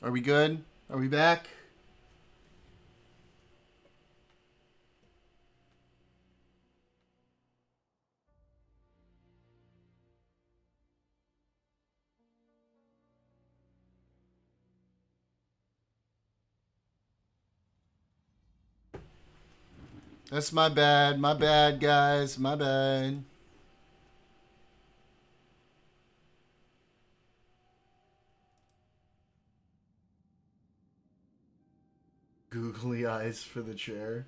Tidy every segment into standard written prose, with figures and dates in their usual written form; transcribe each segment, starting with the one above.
Are we good? Are we back? That's my bad. My bad, guys. My bad. Googly eyes for the chair.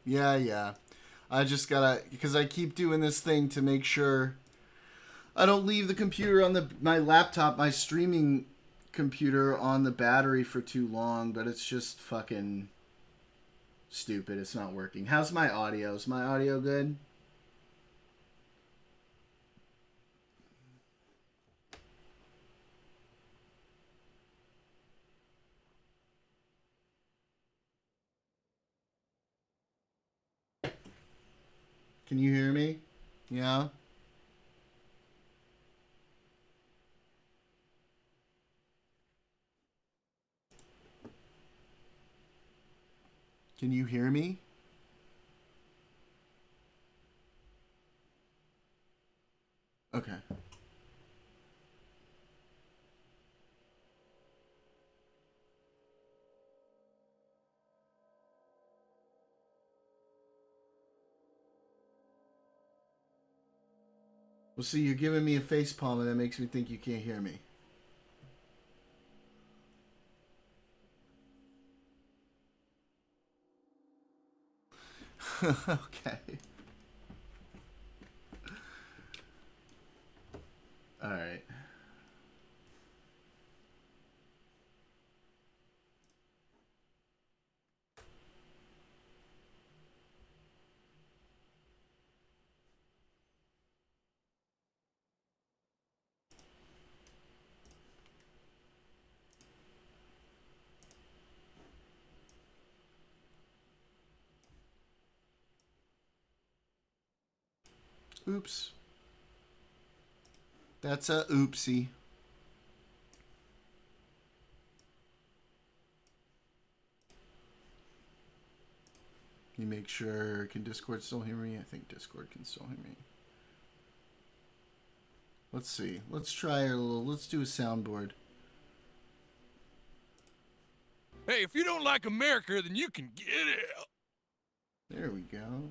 Yeah. I just gotta, because I keep doing this thing to make sure I don't leave the computer on my laptop, my streaming computer on the battery for too long, but it's just fucking stupid. It's not working. How's my audio? Is my audio good? Can you hear me? Yeah? Can you hear me? Okay. Well, see, you're giving me a face palm, and that makes me think you can't hear me. Okay. All right. Oops. That's a oopsie. You make sure, can Discord still hear me? I think Discord can still hear me. Let's see. Let's try a little, let's do a soundboard. Hey, if you don't like America, then you can get out. There we go.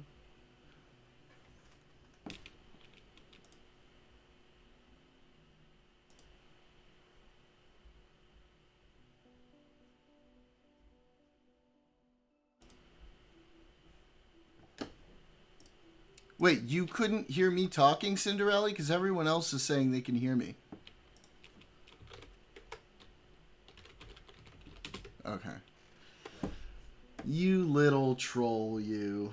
Wait, you couldn't hear me talking, Cinderella? Because everyone else is saying they can hear me. Okay. You little troll, you.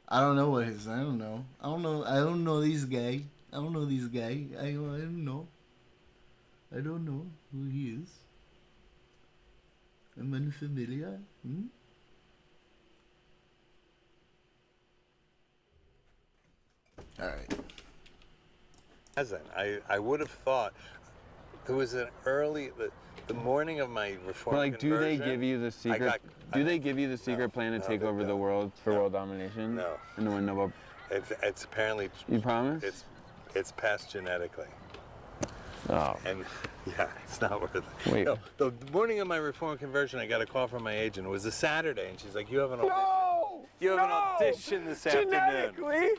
I don't know what his. I don't know. I don't know these guy. I don't know these guy. I don't know. I don't know who he is. I'm unfamiliar. Hmm? All right. Hasn't. I would have thought it was an early the morning of my reform. But like, do they give you the secret? They give you the secret No, plan to no, take they over the don't. world for No. world domination? No. And to win Nobel. It's apparently. You promise? It's passed genetically. Oh. And yeah, it's not worth it. Wait. No, the morning of my reform conversion, I got a call from my agent. It was a Saturday, and she's like, "You have an audition. No! You have an audition this afternoon." Genetically?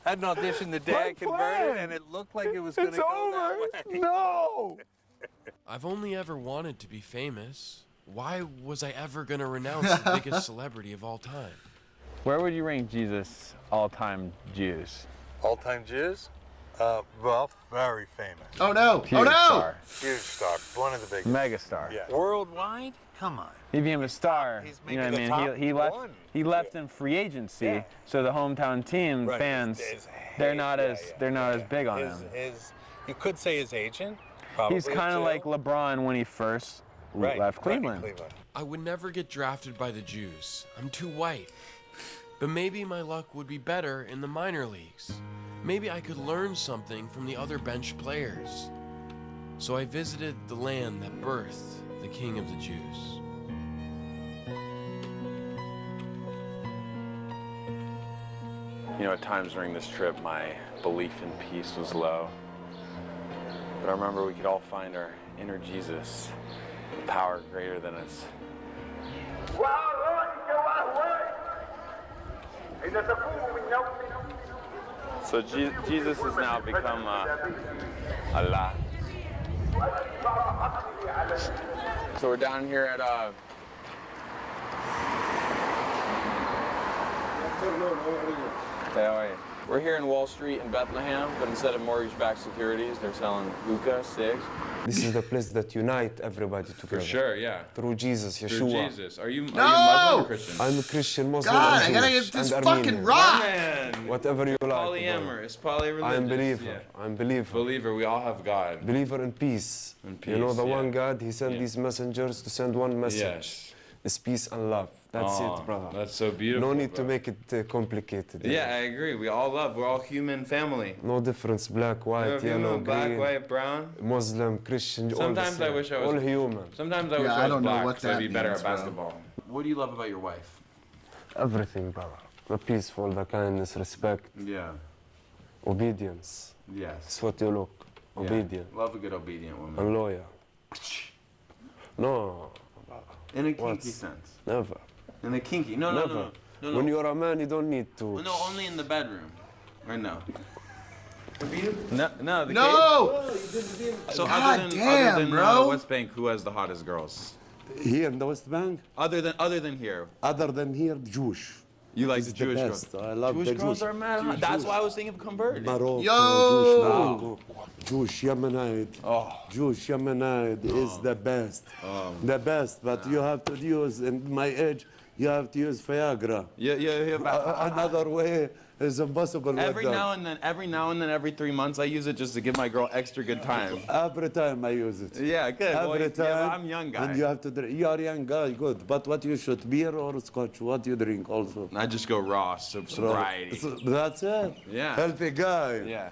I had an audition the day I converted, and it looked like it was going to go that way. No! I've only ever wanted to be famous. Why was I ever gonna renounce the biggest celebrity of all time? Where would you rank Jesus all-time Jews? All-time Jews? Well, very famous. Oh no! Huge Oh no! star. Huge star. One of the biggest. Megastar. Yeah. Worldwide? Come on. He became a star. He's You know what maybe I the mean? top He left. one. He left in free agency, Yeah. so the hometown team Right. fans, His- they're not yeah, as yeah, they're not yeah. as big on his, him. You could say his agent. Probably He's kind of too. like LeBron when he first Right, left right, Cleveland. I would never get drafted by the Jews. I'm too white. But maybe my luck would be better in the minor leagues. Maybe I could learn something from the other bench players. So I visited the land that birthed the King of the Jews. You know, at times during this trip, my belief in peace was low. But I remember we could all find our inner Jesus, a power greater than us. So Jesus has now become Allah. So we're down here at Hey, how are you? We're here in Wall Street in Bethlehem, but instead of mortgage-backed securities, they're selling hookah, cigs. This is the place that unite everybody together. For sure, yeah. Through Jesus, Through Yeshua. Jesus. Are you No! Muslim or Christian? I'm a Christian, Muslim, God, I and gotta Jewish, get this and fucking Armenian. rock! Man. Whatever you like. Polyamorous, polyreligious. I'm believer. Yeah. I'm believer. Believer, we all have God. Believer in peace. In You know peace, the yeah. one God, He sent Yeah. these messengers to send one message. Yes. It's peace and love. That's Aw, it, brother. That's so beautiful. No need to bro. make it complicated. Yeah, I agree. We all love. We're all human family. No difference, black, white, yellow, black, green, white, brown. Muslim, Christian, all the Sometimes I same. wish I was- All human. Sometimes I Yeah, wish I I was don't know black what 'cause I'd be that better means, at bro. basketball. What do you love about your wife? Everything, brother. The peaceful, the kindness, respect, Yeah. obedience. Yes. That's what you look. Yeah. Obedient Love a good obedient woman. and loyal. No, In a kinky What's- sense. never. In a kinky. No, Never. no. When you're a man, you don't need to. No, only in the bedroom. Or no? No, the No! cave? So God other than, damn, bro. West Bank, who has the hottest girls? Here in the West Bank, Other than here, other than here, Jewish. you like It's the the Jewish best. girls. I love Jewish the girls Jewish. are mad hot. That's why I was thinking of converting. Morocco, Yo! Jewish Morocco, Jewish Yemenite. Oh. Jewish Yemenite is the best. The best, but you have to use, in my age, you have to use Viagra. Yeah. Another way is impossible. with Every that. now and then, every 3 months, I use it just to give my girl extra good time. Every time I use it. Yeah, good. Well, Every yeah, time. but I'm a young guy. And you have to drink. You are young guy, good. But what you should, beer or scotch? What you drink also? I just go raw, sobriety. So that's it. Yeah. Healthy guy. Yeah.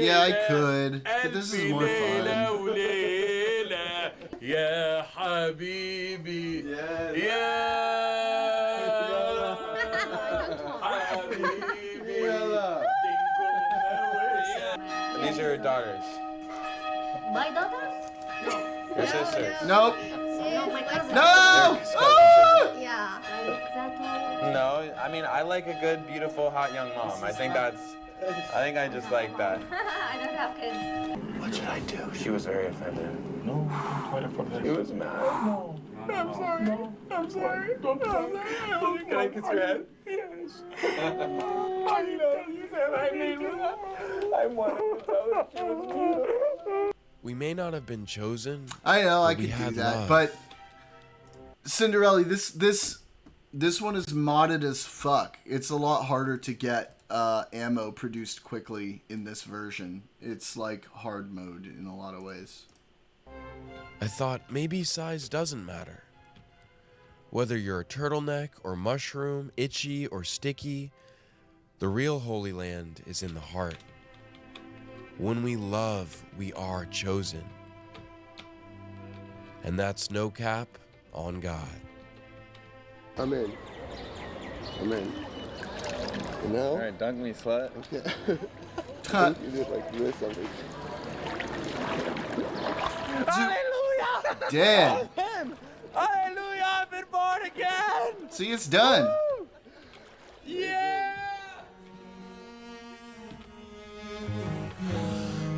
Yeah, I could. But this is more fun. يا حبيبي These are your daughters. My daughters? Your sisters. Nope. No, my cousin. No! Ah! Yeah. That No, I mean I like a good, beautiful, hot young mom. I think I just like that. I don't have kids. What should I do? She was very offended. No, quite offended. She was mad. No. I'm sorry. No. I'm sorry. I'm sorry. Can I kiss your head? Yes. You said I need I wanted to tell her she was beautiful. We may not have been chosen. I know, I But we could do had that. love. But Cinderella, this one is modded as fuck. It's a lot harder to get ammo produced quickly in this version. It's like hard mode in a lot of ways. I thought maybe size doesn't matter. Whether you're a turtleneck or mushroom, itchy or sticky, the real Holy Land is in the heart. When we love, we are chosen. And that's no cap on God. Amen. Amen. You know? All right, dunk me, slut. You did like this, something. Damn. Hallelujah, I've been born again. See, it's done. Yeah.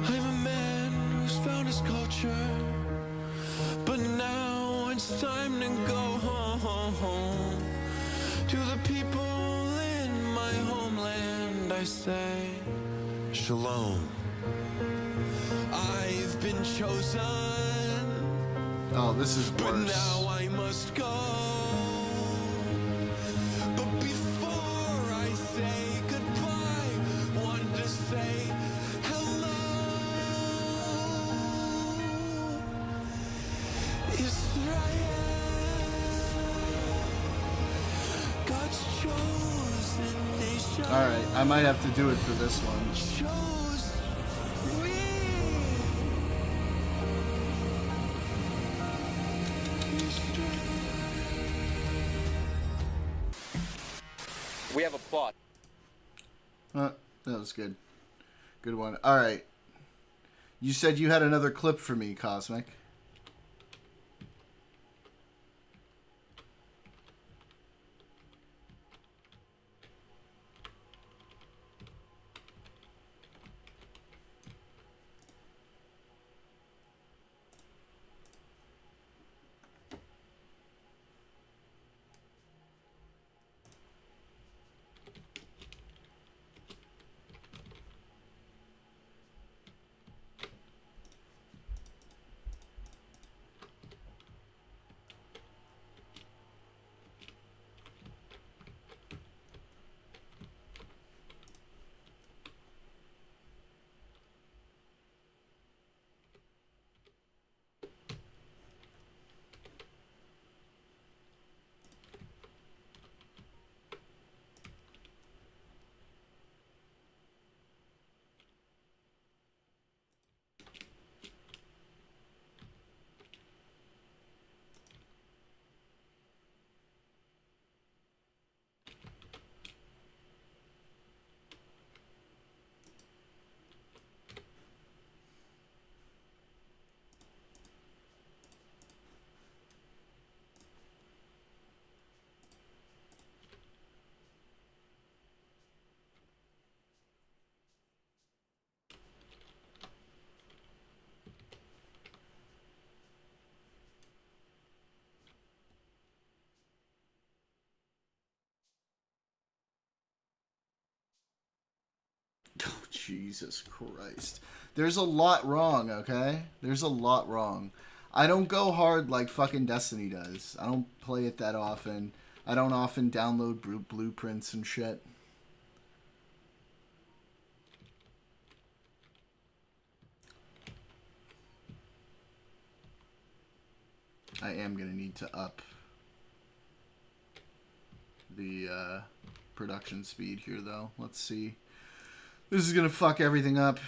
I'm a man who's found his culture, but now it's time to go home. To the people in my homeland, I say, Shalom. I've been chosen. Oh, this is But worse. now I must go. But before I say goodbye, want to say hello. Israel, God's chosen nation. All right, I might have to do it for this one. Chose me. We have a plot. That was good. Good one. All right. You said you had another clip for me, Cosmic. Oh, Jesus Christ. There's a lot wrong, okay? There's a lot wrong. I don't go hard like fucking Destiny does. I don't play it that often. I don't often download blueprints and shit. I am going to need to up the production speed here, though. Let's see. This is going to fuck everything up.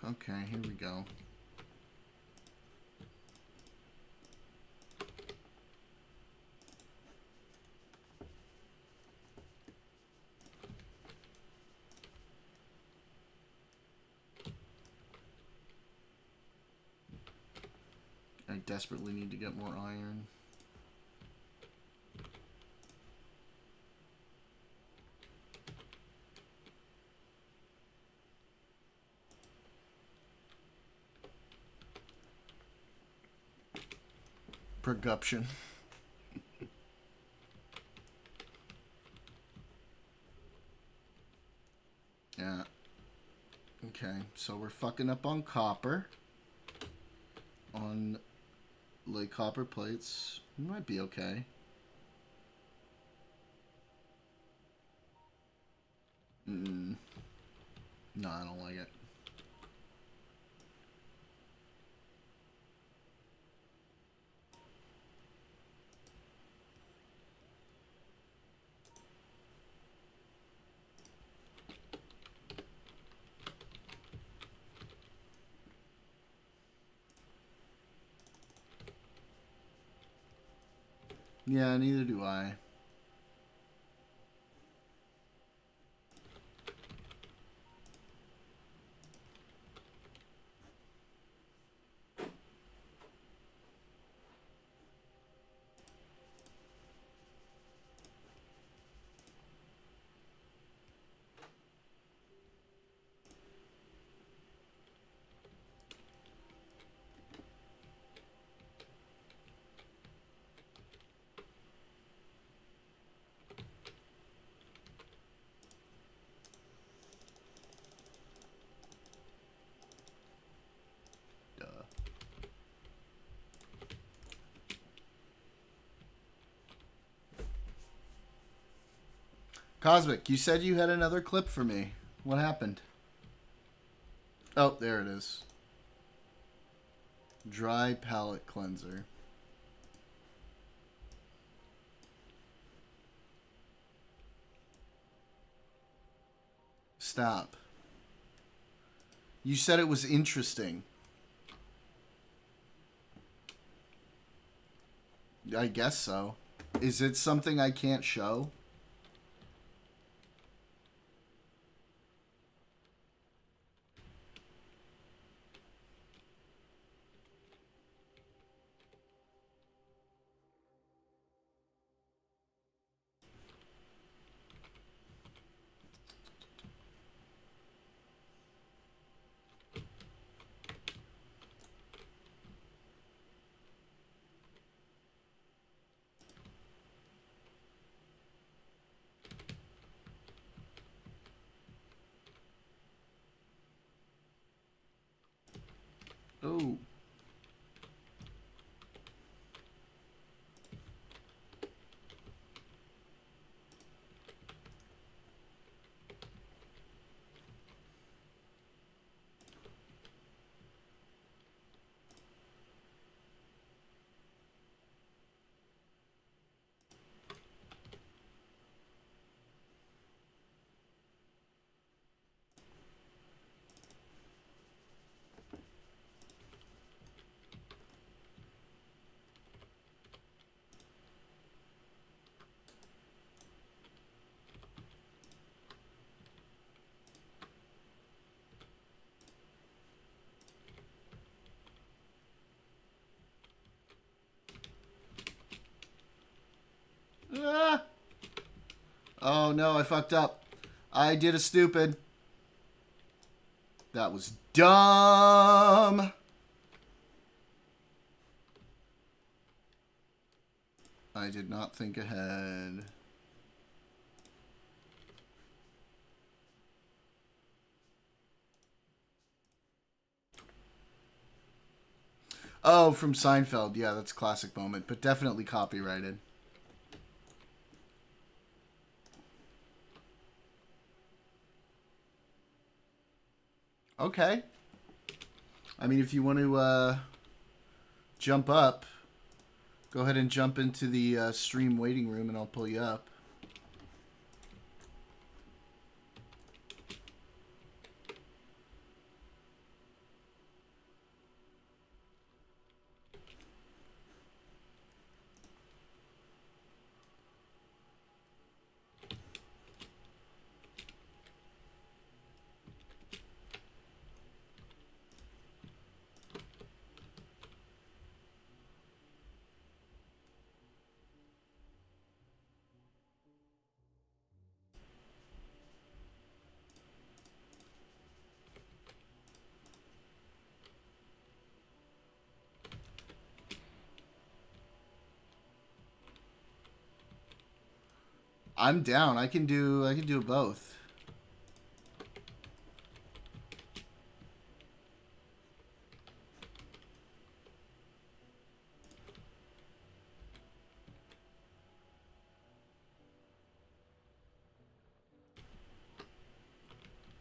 Okay, here we go. I desperately need to get more iron. Production. Yeah. Okay, so we're fucking up on copper. On like copper plates. Might be okay. No, I don't like it. Yeah, neither do I. Cosmic, you said you had another clip for me. What happened? Oh, there it is. Dry palette cleanser. Stop. You said it was interesting. I guess so. Is it something I can't show? Oh. Ah. Oh no, I fucked up. I did a stupid. That was dumb. I did not think ahead. Oh, from Seinfeld. Yeah, that's a classic moment, but definitely copyrighted. Okay. I mean, if you want to jump up, go ahead and jump into the stream waiting room and I'll pull you up. I'm down. I can do both.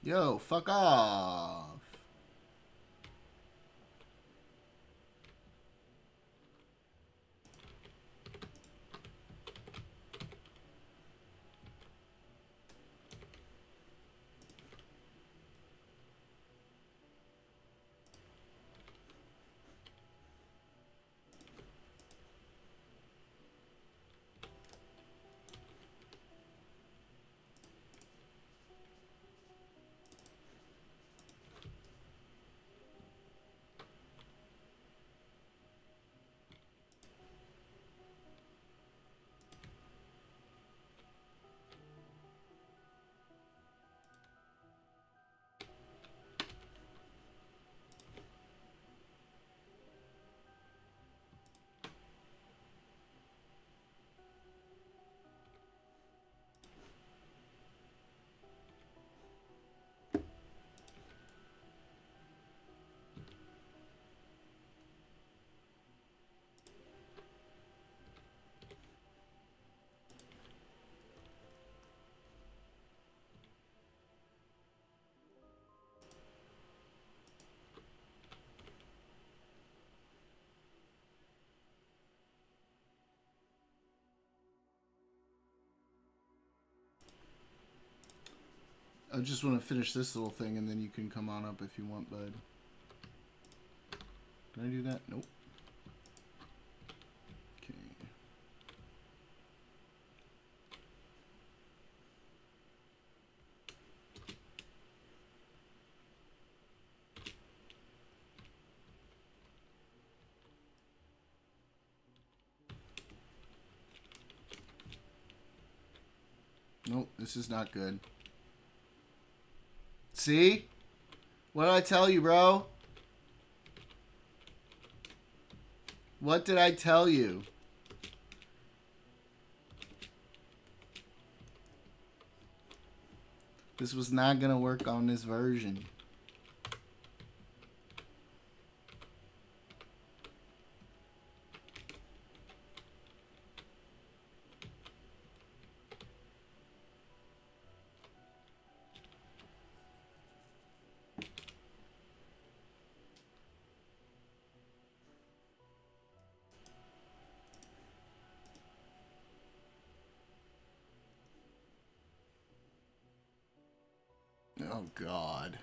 Yo, fuck off. I just want to finish this little thing, and then you can come on up if you want, bud. Did I do that? Nope. Okay. Nope, this is not good. See? What did I tell you, bro? What did I tell you? This was not gonna work on this version. Oh, God.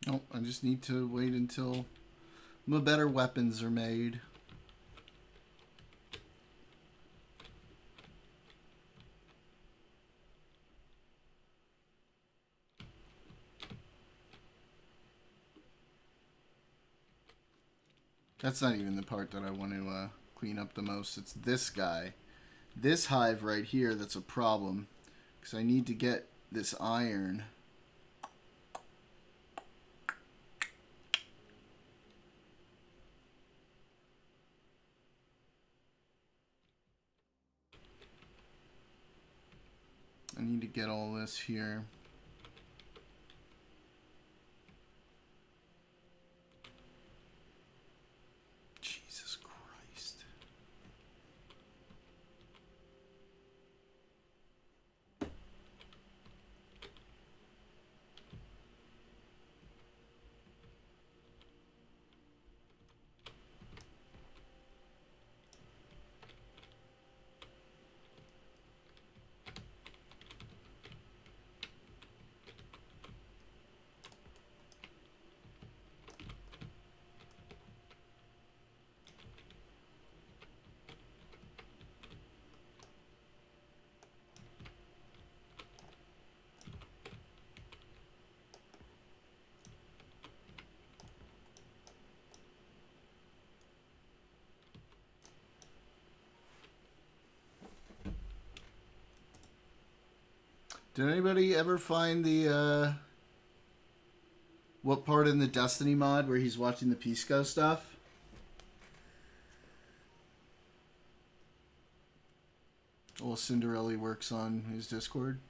Nope, I just need to wait until my better weapons are made. That's not even the part that I want to clean up the most. It's this guy. This hive right here that's a problem. Because I need to get this iron. I need to get all this here. Jesus Christ. Did anybody ever find the, what part in the Destiny mod where he's watching the Pisco stuff? Old Cinderella works on his Discord.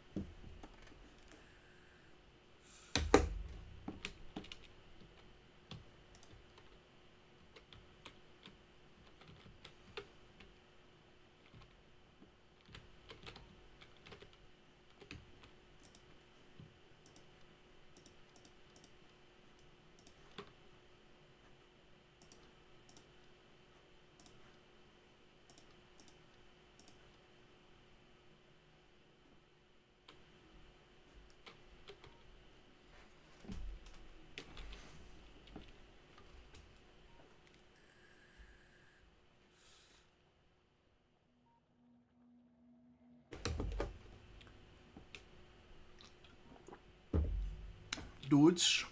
dudes.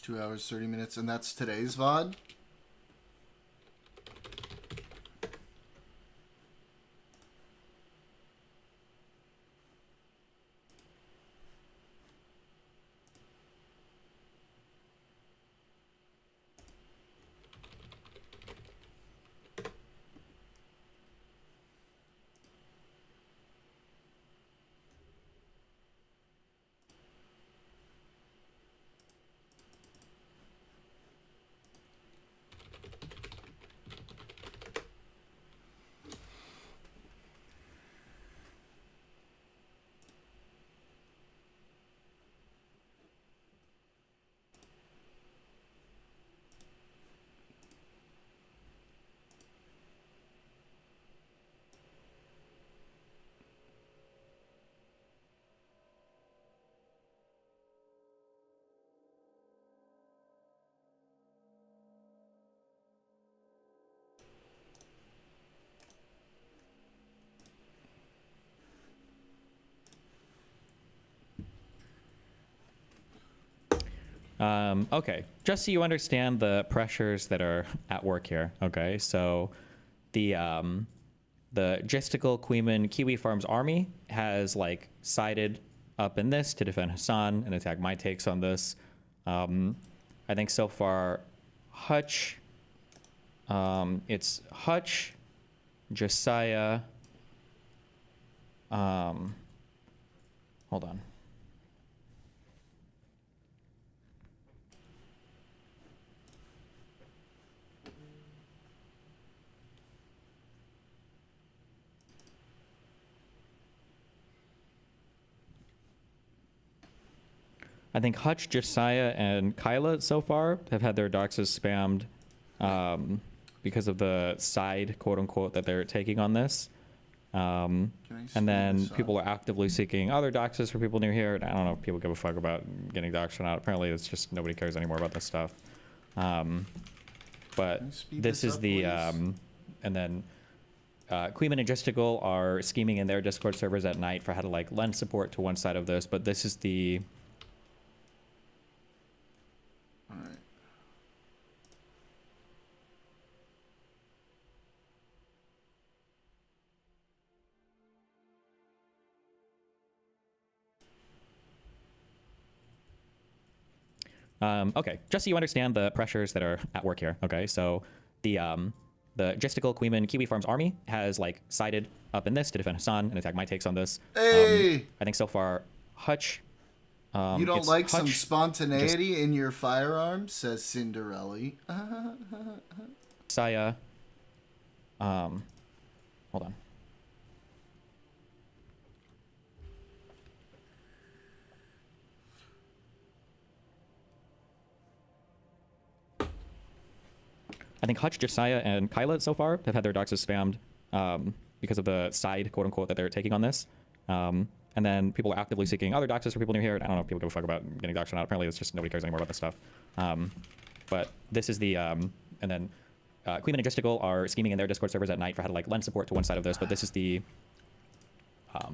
Two hours, 30 minutes, and that's today's VOD? Okay, just so you understand the pressures that are at work here. Okay, so the Gistical Queeman Kiwi Farms army has like sided up in this to defend Hassan and attack my takes on this. I think so far, Hutch. It's Hutch, Josiah. Hold on. I think Hutch, Josiah, and Kyla so far have had their doxes spammed because of the side, quote unquote, that they're taking on this. And then people are actively seeking other doxes for people near here. I don't know if people give a fuck about getting doxed or not. Apparently, it's just nobody cares anymore about this stuff. But this is the, and then Queeman and Gistical are scheming in their Discord servers at night for how to like lend support to one side of this. But this is the. All right. Okay, just so you understand the pressures that are at work here. Okay, so the Gistical Queeman Kiwi Farms army has like sided up in this to defend Hassan and attack my takes on this. Hey! I think so far, Hutch. You don't like some spontaneity in your firearms, says Cinderella. Saya. Hold on. I think Hutch, Josiah, and Kyla so far have had their doxes spammed because of the side, quote unquote, that they're taking on this. And then people are actively seeking other doxes for people near here. I don't know if people give a fuck about getting doxed or not. Apparently, it's just nobody cares anymore about this stuff. But this is the, and then Queeman and Gistical are scheming in their Discord servers at night for how to like lend support to one side of this. But this is the,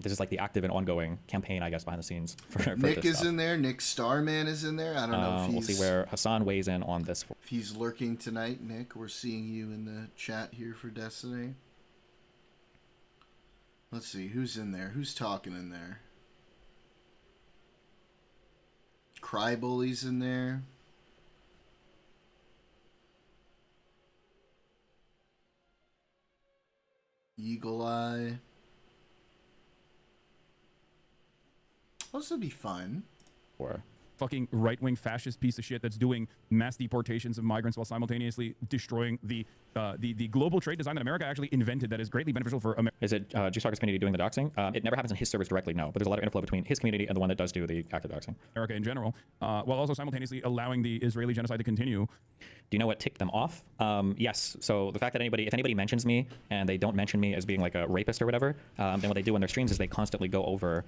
this is like the active and ongoing campaign, I guess, behind the scenes for Nick this is stuff. in there. Nick Starman is in there. I don't know if he's... We'll see where Hassan weighs in on this. If he's lurking tonight, Nick, we're seeing you in the chat here for Destiny. Let's see, who's in there? Who's talking in there? Crybully's in there. Eagle Eye. Those would be fun. Or fucking right-wing fascist piece of shit that's doing mass deportations of migrants while simultaneously destroying the global trade design that America actually invented that is greatly beneficial for America. Is it G-Stalker's community doing the doxing? It never happens in his servers directly, no. But there's a lot of interflow between his community and the one that does do the active doxing. America in general, while also simultaneously allowing the Israeli genocide to continue. Do you know what ticked them off? Yes. So the fact that if anybody mentions me and they don't mention me as being like a rapist or whatever, then what they do in their streams is they constantly go over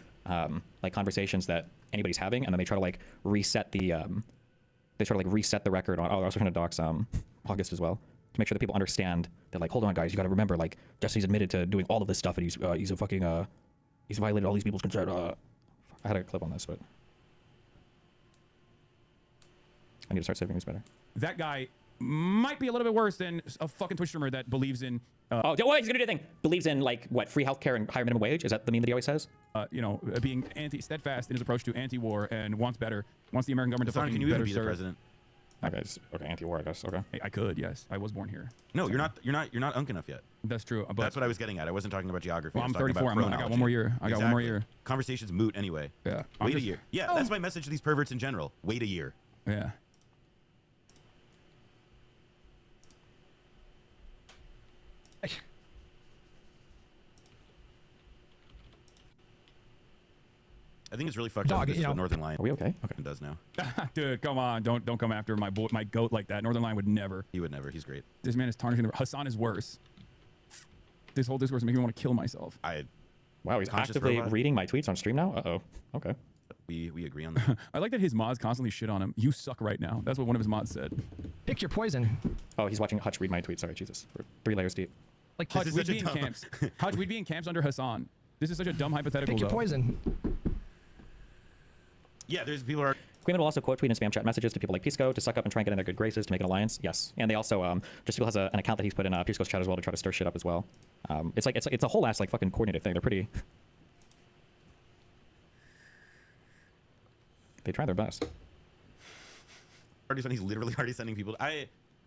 like conversations that anybody's having, and then they try to like reset the record on. Oh, they're also trying to dox August as well, to make sure that people understand that, like, hold on guys, you got to remember, like, Jesse's admitted to doing all of this stuff, and he's a fucking he's violated all these people's consent. I had a clip on this, but I need to start saving these better. That guy might be a little bit worse than a fucking Twitch streamer that believes in oh, he's gonna do the thing. Believes in, like, what, free healthcare and higher minimum wage? Is that the meme that he always says? You know, being steadfast in his approach to anti-war and wants better, wants the American government to fucking better serve. The president? Okay, okay, anti-war, I guess. Okay. I could, yes. I was born here. No, you're not unk enough yet. That's true. But that's what I was getting at. I wasn't talking about geography. Well, I'm 34. I got one more year. I got one more year. Conversation's moot anyway. Yeah. Wait a year. Yeah, that's my message to these perverts in general. Wait a year. Yeah. I think it's really fucked up. This is what Northern Lion. Are we okay? Okay. Does now. Dude, come on! Don't come after my goat like that. Northern Lion would never. He would never. He's great. This man is tarnishing the. Hassan is worse. This whole discourse is making me want to kill myself. Wow, he's actively reading my tweets on stream now. Uh-oh. Okay. We agree on that. I like that his mods constantly shit on him. You suck right now. That's what one of his mods said. Pick your poison. Oh, he's watching Hutch read my tweets. Sorry, Jesus. We're 3 layers deep. Like Hutch, we'd be in camps. Hutch, we'd be in camps under Hassan. This is such a dumb hypothetical. Pick your poison. Yeah, there's people are. Queen will also quote tweet and spam chat messages to people like Pisco to suck up and try and get in their good graces to make an alliance. Yes, and they also Justical has an account that he's put in Pisco's chat as well to try to stir shit up as well. It's a whole ass like fucking coordinated thing. They're pretty. They try their best. He's literally already sending people.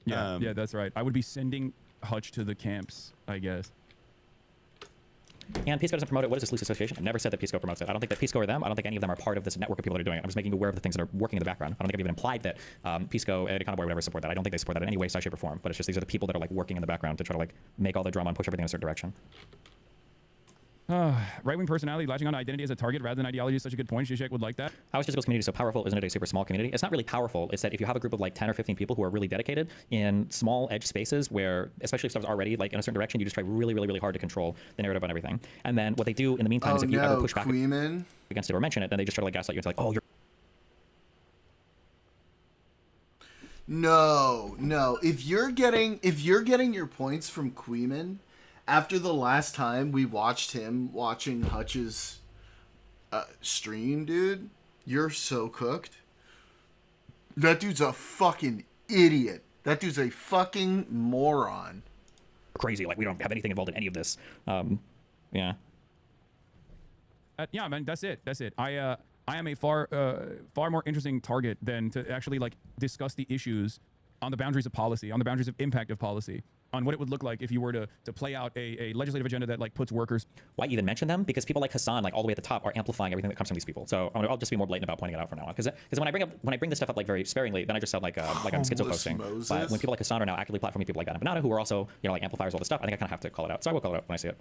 Yeah, that's right. I would be sending Hutch to the camps, I guess. And Pisco doesn't promote it. What is this loose association? I never said that Pisco promotes it. I don't think that Pisco or them, I don't think any of them are part of this network of people that are doing it. I'm just making you aware of the things that are working in the background. I don't think I've even implied that Pisco and Econoboy would ever support that. I don't think they support that in any way, size, shape, or form. But it's just these are the people that are like working in the background to try to like make all the drama and push everything in a certain direction. Right-wing personality latching on identity as a target rather than ideology is such a good point. Shishak would like that. How is Jessical's community so powerful? Isn't it a super small community? It's not really powerful. It's that if you have a group of like 10 or 15 people who are really dedicated in small edge spaces where, especially if stuff's already like in a certain direction, you just try really, really, really hard to control the narrative on everything. And then what they do in the meantime is if you ever push back against it or mention it, then they just try to like gaslight you. It's like, oh, you're... No. If you're getting your points from Queeman, after the last time we watched him watching Hutch's stream, dude, you're so cooked. That dude's a fucking idiot. That dude's a fucking moron. Crazy. Like, we don't have anything involved in any of this. Yeah. Yeah, man, that's it. I am a far more interesting target than to actually like discuss the issues on the boundaries of policy, on the boundaries of impact of policy, on what it would look like if you were to play out a legislative agenda that like puts workers. Why even mention them? Because people like Hassan, like all the way at the top, are amplifying everything that comes from these people. So I'll just be more blatant about pointing it out from now on. Because when I bring this stuff up like very sparingly, then I just sound like I'm schizo posting. But when people like Hassan are now actively platforming people like that and Banana, who are also like amplifiers, all this stuff, I think I kind of have to call it out. So I will call it out when I see it.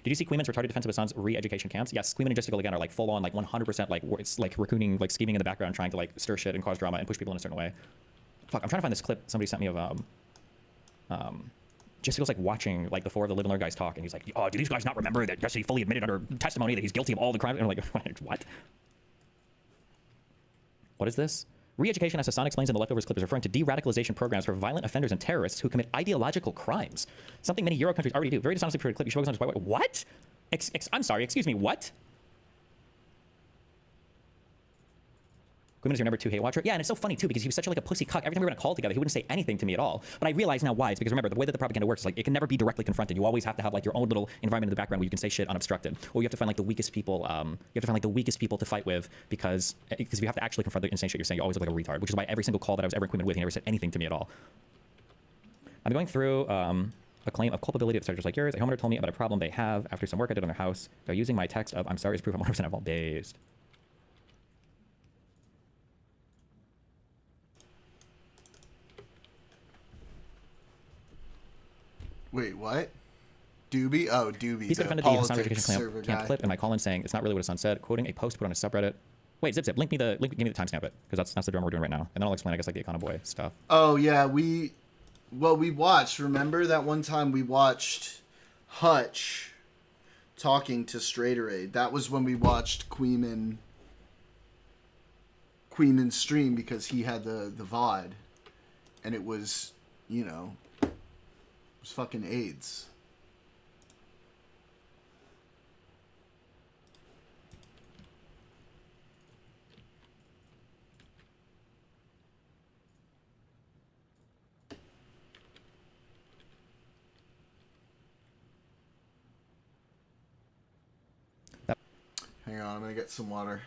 Did you see Queeman's retarded defense of his son's re-education camps? Yes, Queeman and Justical again are like full on like 100% like it's like raccooning, like scheming in the background, trying to like stir shit and cause drama and push people in a certain way. Fuck, I'm trying to find this clip somebody sent me of Jesse's like watching like the 4 of the Live and Learn guys talk, and he's like, "Oh, do these guys not remember that Jesse fully admitted under testimony that he's guilty of all the crimes?" And I'm like, what? What is this? Re-education, as Hassan explains in the Leftovers clip, is referring to de-radicalization programs for violent offenders and terrorists who commit ideological crimes. Something many Euro countries already do. Very dishonestly portrayed clip. You should focus on just what? I'm sorry. Excuse me. What? Queeman is your number 2 hate watcher. Yeah, and it's so funny too because he was such like a pussy cuck. Every time we were in a call together, he wouldn't say anything to me at all. But I realize now why. It's because remember the way that the propaganda works is like it can never be directly confronted. You always have to have like your own little environment in the background where you can say shit unobstructed, or you have to find like the weakest people. You have to find like the weakest people to fight with because if you have to actually confront the insane shit you're saying, you always look like a retard. Which is why every single call that I was ever in Queeman with, he never said anything to me at all. I'm going through a claim of culpability that started just like yours. A homeowner told me about a problem they have after some work I did on their house. They're using my text of "I'm sorry" as proof I'm 100% at fault based. Wait, what? Doobie? Oh, Doobie. He's the defended the Hassan politics Education server camp guy. clip in my call-in saying it's not really what his son said, quoting a post put on a subreddit. Wait, Zip, give me the timestamp it, because that's the drama we're doing right now. And then I'll explain, I guess, like the Econoboy stuff. Oh, yeah, we watched, remember that one time we watched Hutch talking to Straighteraid? That was when we watched Queeman's stream, because he had the VOD. And it was, you know, it was fucking AIDS. Hang on, I'm gonna get some water.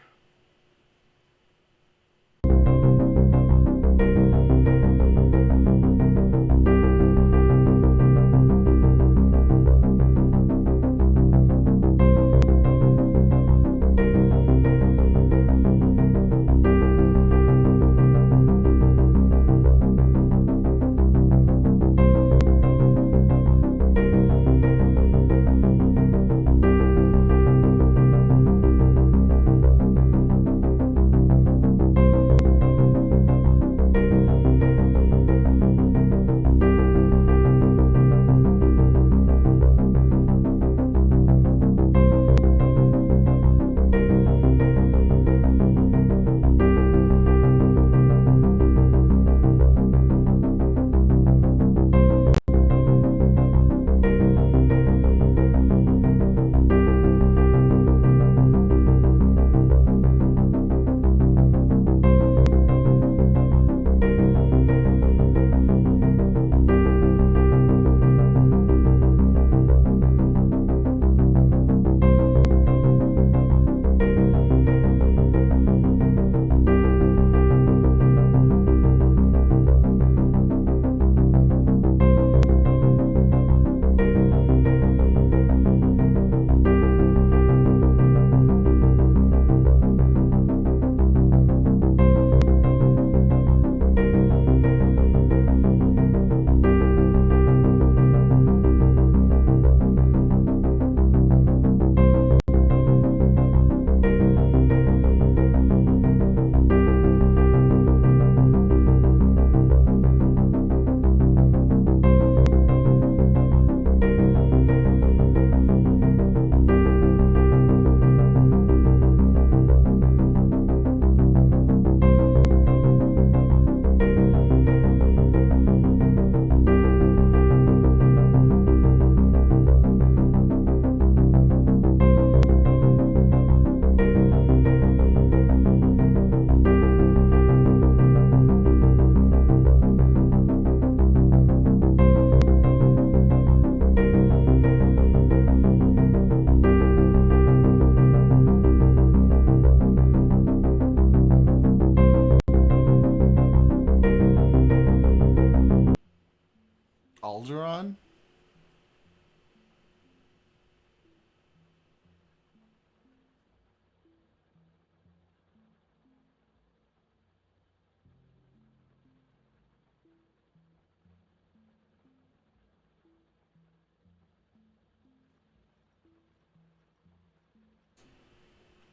Alderaan?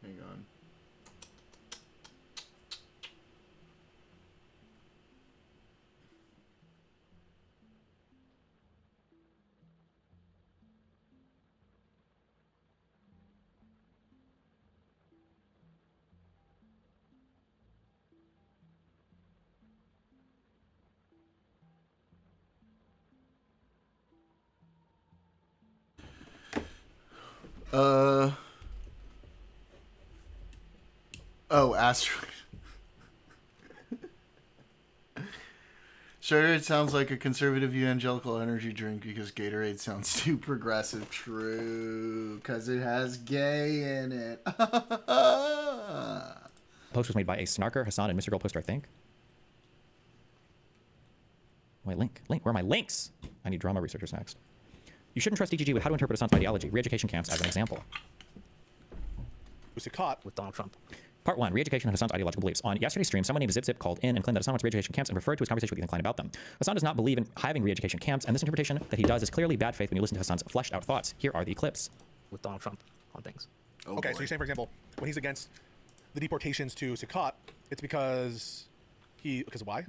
Hang on. Oh, asteroid. Sure, it sounds like a conservative evangelical energy drink because Gatorade sounds too progressive. True, because it has gay in it. Post was made by a Snarker, Hassan, and Mr. Girl Poster, I think. Wait, link, where are my links? I need drama researchers next. You shouldn't trust DGG with how to interpret Hassan's ideology. Re-education camps as an example. Was caught with Donald Trump. Part 1. Re-education of Hassan's ideological beliefs. On yesterday's stream, someone named ZipZip called in and claimed that Hassan wants re-education camps and referred to his conversation with Ethan Klein about them. Hassan does not believe in having re-education camps, and this interpretation that he does is clearly bad faith when you listen to Hassan's fleshed out thoughts. Here are the clips. With Donald Trump on things. Okay, so you're saying, for example, when he's against the deportations to Sukkot, it's because why?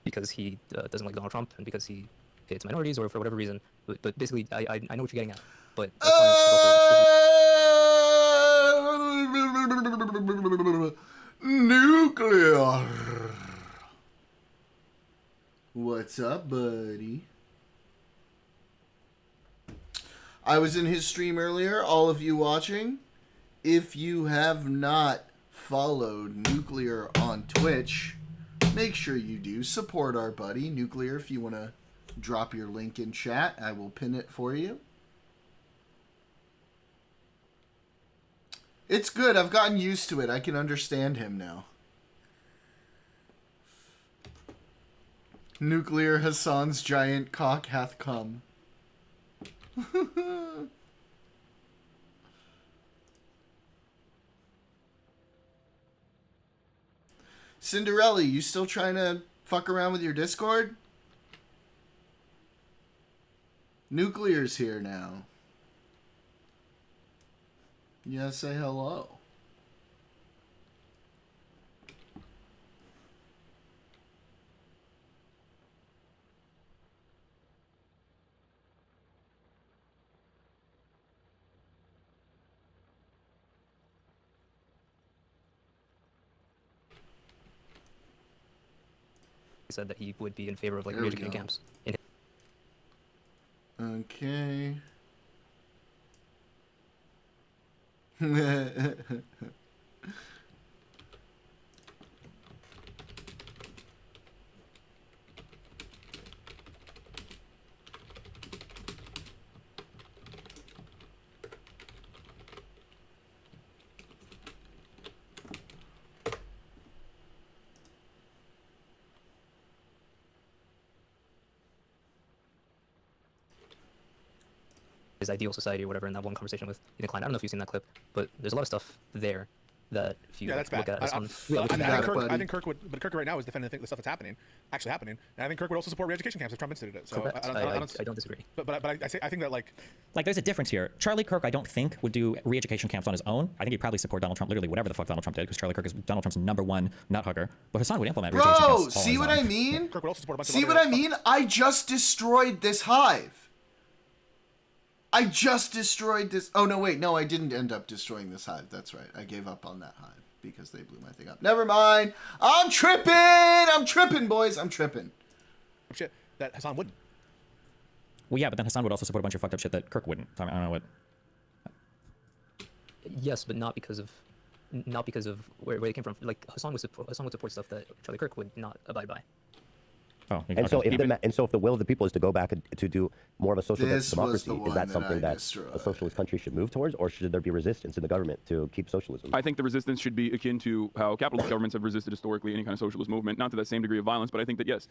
Because he doesn't like Donald Trump and because he hates minorities or for whatever reason. But basically, I know what you're getting at. But Nuclear. What's up, buddy? I was in his stream earlier. All of you watching, if you have not followed Nuclear on Twitch, make sure you do. Support our buddy Nuclear. If you want to drop your link in chat, I will pin it for you. It's good. I've gotten used to it. I can understand him now. Nuclear Hassan's giant cock hath come. Cinderella, you still trying to fuck around with your Discord? Nuclear's here now. Yeah, say hello. He said that he would be in favor of like There we re-educating go. camps. Okay. His ideal society or whatever in that one conversation with Ethan Klein. I don't know if you've seen that clip, but there's a lot of stuff there that if you that's look bad. at I think Kirk would, but Kirk right now is defending the stuff that's actually happening, and I think Kirk would also support re-education camps if Trump instituted it. So Correct. I don't disagree. But I think that like there's a difference here. Charlie Kirk, I don't think, would do re-education camps on his own. I think he'd probably support Donald Trump, literally whatever the fuck Donald Trump did, because Charlie Kirk is Donald Trump's #1 nut hugger. But Hassan would implement re-education Bro, camps. see what I mean? Kirk would also support a bunch of See other what I mean? I just destroyed this hive. I just destroyed this. Oh, no, wait. No, I didn't end up destroying this hive. That's right. I gave up on that hive because they blew my thing up. Never mind. I'm tripping. I'm tripping, boys. I'm tripping. Shit that Hassan wouldn't. Well, yeah, but then Hassan would also support a bunch of fucked up shit that Kirk wouldn't. I don't know what. Yes, but not because of where they came from. Like Hassan would support stuff that Charlie Kirk would not abide by. Oh, and so if the will of the people is to go back to do more of a socialist democracy, is that something that a socialist country should move towards, or should there be resistance in the government to keep socialism? I think the resistance should be akin to how capitalist governments have resisted historically any kind of socialist movement, not to that same degree of violence, but I think that yes.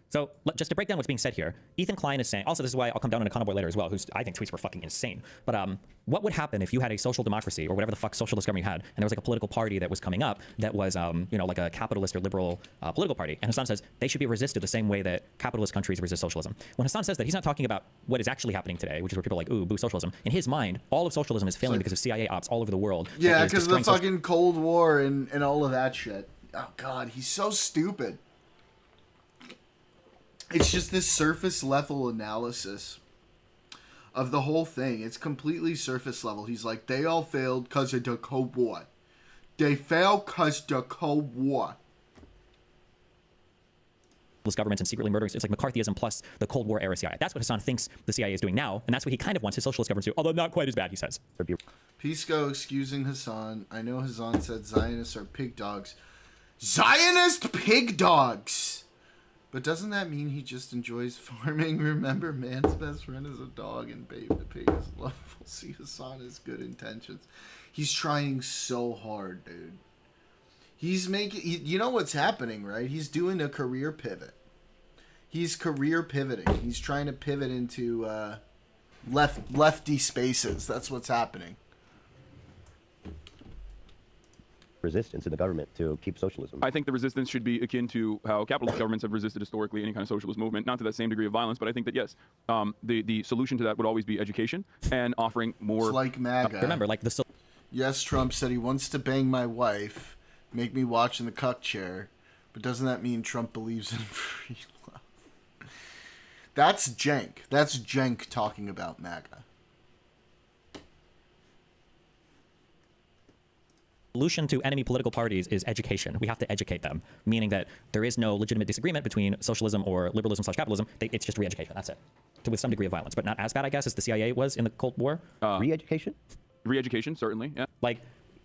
So just to break down what's being said here, Ethan Klein is saying. Also, this is why I'll come down on a convoy later as well. Who's I think tweets were fucking insane. But what would happen if you had a social democracy or whatever the fuck socialist government you had, and there was like a political party that was coming up that was like a capitalist or liberal political party, and Hassan says they should be resisted the same way that capitalist countries resist socialism. When Hassan says that, he's not talking about what is actually happening today, which is where people are like, ooh, boo socialism. In his mind, all of socialism is failing because of CIA ops all over the world. Yeah, because of the fucking Cold War and all of that shit. Oh, God, he's so stupid. It's just this surface level analysis of the whole thing. It's completely surface level. He's like, they all failed because of the Cold War. They failed because the Cold War. Governments and secretly murdering. It's like McCarthyism plus the Cold War era CIA. That's what Hassan thinks the CIA is doing now, and that's what he kind of wants his socialist government to do, although not quite as bad, he says. Pisco excusing Hassan. I know Hassan said Zionists are pig dogs. Zionist pig dogs! But doesn't that mean he just enjoys farming? Remember, man's best friend is a dog and Babe the pig is loveful. See, Hassan has good intentions. He's trying so hard, dude. He's making... You know what's happening, right? He's doing a career pivot. He's career pivoting. He's trying to pivot into lefty spaces. That's what's happening. resistance in the government to keep socialism? I think the resistance should be akin to how capitalist governments have resisted historically any kind of socialist movement, not to that same degree of violence, but I think that yes, the solution to that would always be education and offering more. It's like MAGA. Remember, like the. Yes, Trump said he wants to bang my wife, make me watch in the cuck chair, but doesn't that mean Trump believes in free love? That's jank. That's jank talking about MAGA. Solution to enemy political parties is education. We have to educate them, meaning that there is no legitimate disagreement between socialism or liberalism / capitalism. It's just re-education. That's it. With some degree of violence, but not as bad, I guess, as the CIA was in the Cold War. Re-education? Re-education, certainly, yeah. Like,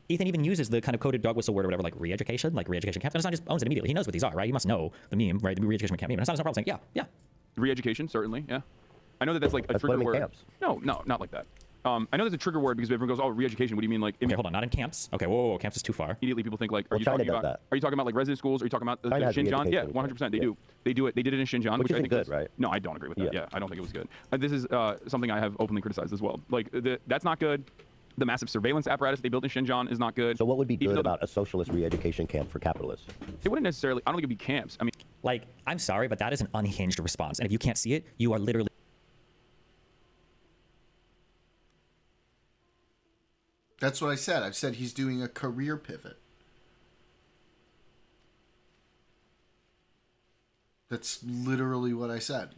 Ethan even uses the kind of coded dog whistle word or whatever, like re-education camp. And Hassan just owns it immediately. He knows what these are, right? He must know the meme, right? The re-education camp meme. And Hassan's no problem saying, yeah. Re-education, certainly, yeah. I know that that's like a trigger word. Camps. No, not like that. I know there's a trigger word because everyone goes, "Oh, re-education." What do you mean, like? Okay, hold on, not in camps. Okay, whoa, camps is too far. Immediately, people think like, "Are you China talking does about? that. Are you talking about like resident schools? Are you talking about China has Xinjiang?" Yeah, re-education 100%. They camps. do. They do it. They did it in Xinjiang, Which I think isn't was good, right? No, I don't agree with that. Yeah. Yeah, I don't think it was good. This is something I have openly criticized as well. Like, that's not good. The massive surveillance apparatus they built in Xinjiang is not good. So what would be good about a socialist re-education camp for capitalists? It wouldn't necessarily. I don't think it'd be camps. I mean, like, I'm sorry, but that is an unhinged response. And if you can't see it, you are literally. That's what I said. I've said he's doing a career pivot. That's literally what I said.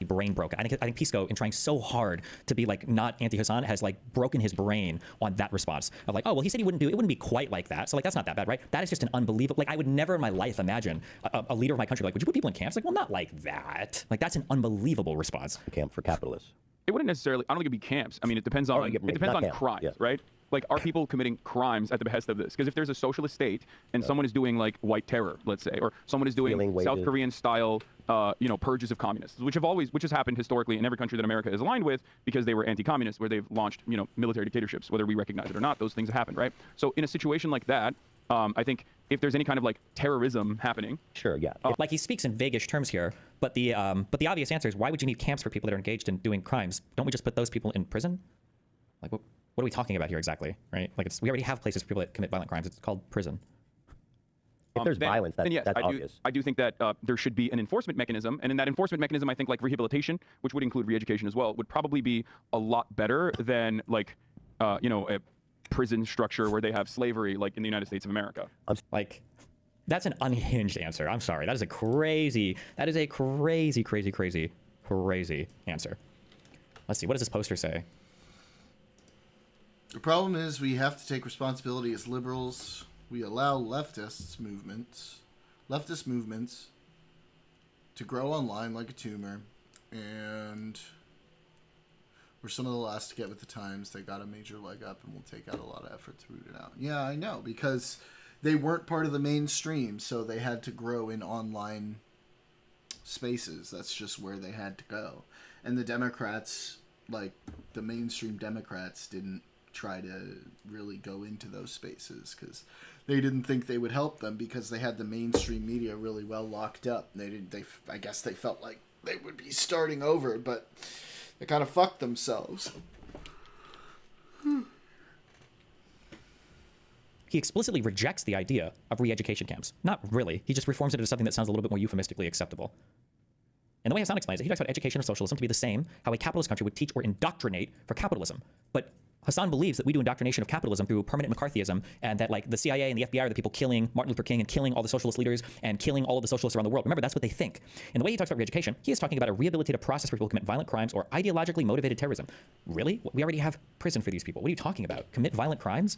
Brain broken. I think Pisco, in trying so hard to be like not anti-Hassan, has like broken his brain on that response of like, oh well, he said he wouldn't do it. Wouldn't be quite like that. So like that's not that bad, right? That is just an unbelievable. Like I would never in my life imagine a leader of my country like, would you put people in camps? Like, well, not like that. Like that's an unbelievable response. Camp for capitalists. it wouldn't necessarily. I don't think it'd be camps. I mean, it depends on crimes, right? Like, are people committing crimes at the behest of this? Because if there's a socialist state and someone is doing like white terror, let's say, or someone is doing South Korean style, purges of communists, which has happened historically in every country that America is aligned with, because they were anti-communist, where they've launched, military dictatorships, whether we recognize it or not. Those things have happened, right? So in a situation like that, I think if there's any kind of like terrorism happening, like he speaks in vaguish terms here, but the obvious answer is, why would you need camps for people that are engaged in doing crimes? Don't we just put those people in prison? Like, what are we talking about here exactly, right? Like, we already have places for people that commit violent crimes. It's called prison. If there's violence, that's obvious. I do think that there should be an enforcement mechanism, and in that enforcement mechanism, I think like rehabilitation, which would include re-education as well, would probably be a lot better than like, a prison structure where they have slavery, like in the United States of America. Like, that's an unhinged answer. I'm sorry. That is a crazy answer. Let's see. What does this poster say? The problem is we have to take responsibility as liberals. We allow leftist movements to grow online like a tumor, and we're some of the last to get with the times. They got a major leg up, and will take out a lot of effort to root it out. Yeah, I know, because they weren't part of the mainstream, so they had to grow in online spaces. That's just where they had to go. And the Democrats, like the mainstream Democrats, didn't try to really go into those spaces because they didn't think they would help them, because they had the mainstream media really well locked up. I guess they felt like they would be starting over, but they kind of fucked themselves. He explicitly rejects the idea of re-education camps. Not really. He just reforms it into something that sounds a little bit more euphemistically acceptable. And the way Hassan explains it, he talks about education or socialism to be the same how a capitalist country would teach or indoctrinate for capitalism. But Hassan believes that we do indoctrination of capitalism through permanent McCarthyism, and that like the CIA and the FBI are the people killing Martin Luther King and killing all the socialist leaders and killing all of the socialists around the world. Remember, that's what they think. And the way he talks about re-education, he is talking about a rehabilitative process for people who commit violent crimes or ideologically motivated terrorism. Really? We already have prison for these people. What are you talking about? Commit violent crimes?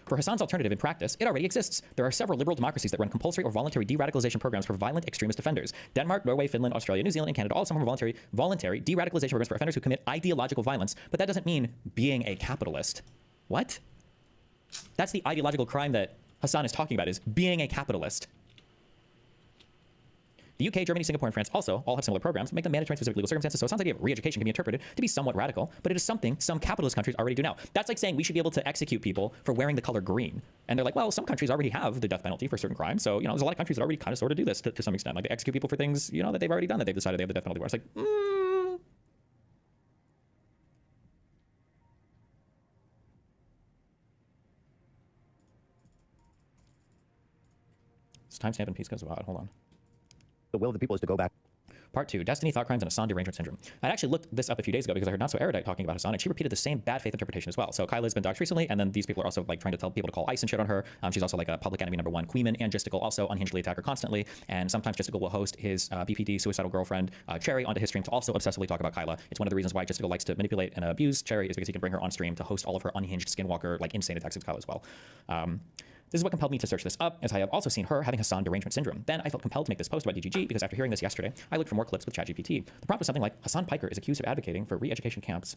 For Hassan's alternative in practice, it already exists. There are several liberal democracies that run compulsory or voluntary de-radicalization programs for violent extremist offenders. Denmark, Norway, Finland, Australia, New Zealand, and Canada all have some voluntary de-radicalization programs for offenders who commit ideological violence. But that doesn't mean being a capitalist. What? That's the ideological crime that Hassan is talking about, is being a capitalist. The UK, Germany, Singapore, and France also all have similar programs that make them mandatory in specific legal circumstances. So Hassan's idea of re-education can be interpreted to be somewhat radical, but it is something some capitalist countries already do now. That's like saying we should be able to execute people for wearing the color green. And they're like, well, some countries already have the death penalty for certain crimes. So, there's a lot of countries that already kind of sort of do this to some extent. Like, they execute people for things, that they've already done, that they've decided they have the death penalty for. It's like, timestamp and piece goes about. Hold on. The will of the people is to go back. Part 2, Destiny, Thought Crimes, and Hassan Derangement Syndrome. I actually looked this up a few days ago because I heard Not So Erudite talking about Hassan, and she repeated the same bad faith interpretation as well. So Kyla's been doxxed recently, and then these people are also like trying to tell people to call ICE and shit on her. She's also like a public enemy #1. Queeman and Gisticle also unhingedly attack her constantly, and sometimes Gisticle will host his BPD suicidal girlfriend Cherry onto his stream to also obsessively talk about Kyla. It's one of the reasons why Gisticle likes to manipulate and abuse Cherry is because he can bring her on stream to host all of her unhinged skinwalker like insane attacks of Kyla as well. This is what compelled me to search this up, as I have also seen her having Hassan Derangement Syndrome. Then I felt compelled to make this post about DGG because after hearing this yesterday, I looked for more clips with ChatGPT. The prompt was something like, Hassan Piker is accused of advocating for re-education camps.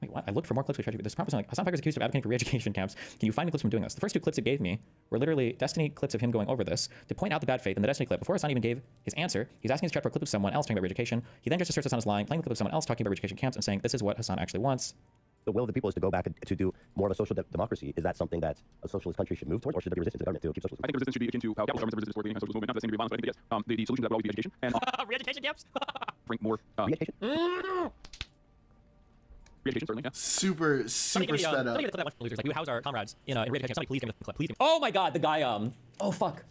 Wait, what? I looked for more clips with ChatGPT. This prompt was something like, Hassan Piker is accused of advocating for re-education camps. Can you find me clips from doing this? The first 2 clips it gave me were literally Destiny clips of him going over this to point out the bad faith in the Destiny clip. Before Hassan even gave his answer, he's asking his chat for a clip of someone else talking about re-education. He then just asserts Hassan is lying, playing the clip of someone else talking about re-education camps and saying this is what Hassan actually wants. The will of the people is to go back to do more of a social democracy. Is that something that a socialist country should move towards, or should there be resistance to the government to keep socialism? I think the resistance should be akin to how capitalist governments resist historically against socialist movement, not the same degree of violence, but I think that yes, the solution to that would always be education. And re-education camps? bring more re-education? Re-education, certainly, yeah. Super sped up. Somebody get the clip that losers. Like, we house our comrades in re-education. Somebody please give me the clip. Please give me. Oh my god, the guy, oh fuck.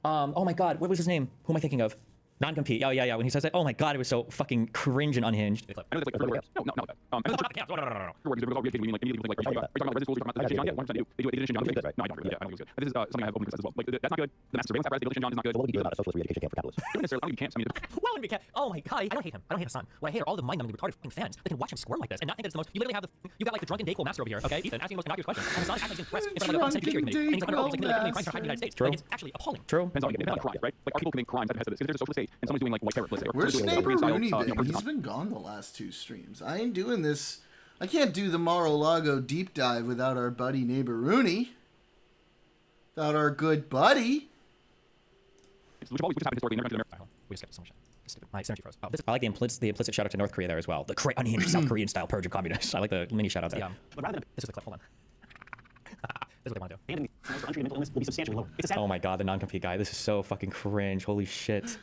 Oh my god, what was his name? Who am I thinking of? Non-compete. Oh, yeah. When he says that, oh my god, it was so fucking cringe and unhinged. I know that's like no. No. Like immediately like are you talking about resident schools? You're talking about education? Yeah, 100% do. They do edition John. No, I don't really. Yeah, I don't think it's good. This is something I have open as well. Like that's not good. The mass surveillance apparatus, edition John is not good. So what would you do about a socialist re-education camp for capitalists? Don't necessarily. I don't think you can't. I mean, well, when we can't. Oh my god, I don't hate him. I don't hate Hassan. What I hate are all the mind-numbing retarded fucking fans that can watch him squirm like this and not think that it's the most. You literally have you got like the drunken Dayquil master over here, okay? Ethan asking the most innocuous question. And Hassan acting impressed in front of the Senate Judiciary Committee, and he's like, oh, he's like crimes in the United States. True. Like, it's actually appalling. True. Depends on crime, right? Like are people committing crimes at the behest of this? If there's a socialist state and someone's doing like white terror, let's say, where's Neighbor-Rooney been? He's been gone the last 2 streams. I ain't doing this. I can't do the Mar-a-Lago deep dive without our buddy Neighbor-Rooney. Without our good buddy. Which always happened historically. Never We skipped so much. My synergy froze. Oh, I like the implicit shout out to North Korea there as well. The unhinged South Korean style purge of communists. I like the mini shout out there. But rather than this is the clip. Hold on. This is what they want to do. abandoning the entry and mental illness will be substantially lower. It's a sad oh my god, the non-compete guy. This is so fucking cringe. Holy shit.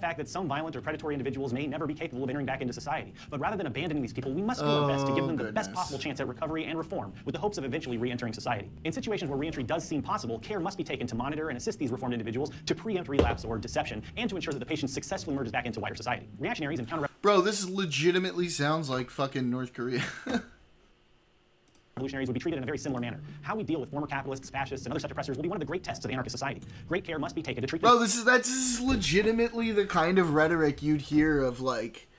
fact that some violent or predatory individuals may never be capable of entering back into society. But rather than abandoning these people, we must do our best to give them the best possible chance at recovery and reform, with the hopes of eventually re-entering society. In situations where re-entry does seem possible, care must be taken to monitor and assist these reformed individuals to preempt relapse or deception, and to ensure that the patient successfully emerges back into wider society. Reactionaries and counter- Bro, this legitimately sounds like fucking North Korea. revolutionaries would be treated in a very similar manner. How we deal with former capitalists, fascists, and other such oppressors will be one of the great tests of the anarchist society. Great care must be taken to treat them. Bro, this is legitimately the kind of rhetoric you'd hear of, like,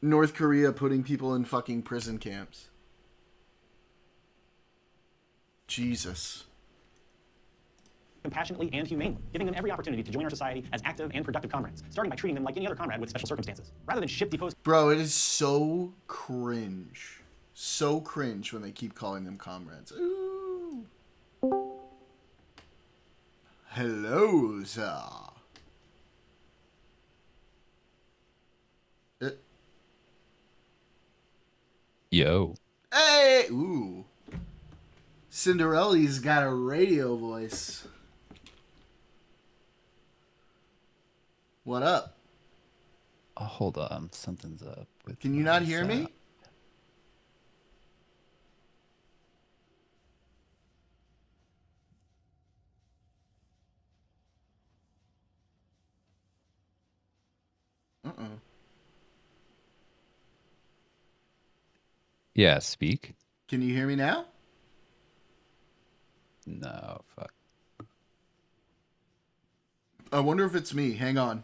North Korea putting people in fucking prison camps. Jesus. Compassionately and humanely, giving them every opportunity to join our society as active and productive comrades, starting by treating them like any other comrade with special circumstances, rather than ship deposed. Bro, it is so cringe. So cringe when they keep calling them comrades. Ooh. Hello, sir. Yo. Hey! Ooh. Cinderella's got a radio voice. What up? Oh, hold on. Something's up. With Can you not hear me? Yeah, speak. Can you hear me now? No, fuck. I wonder if it's me. Hang on.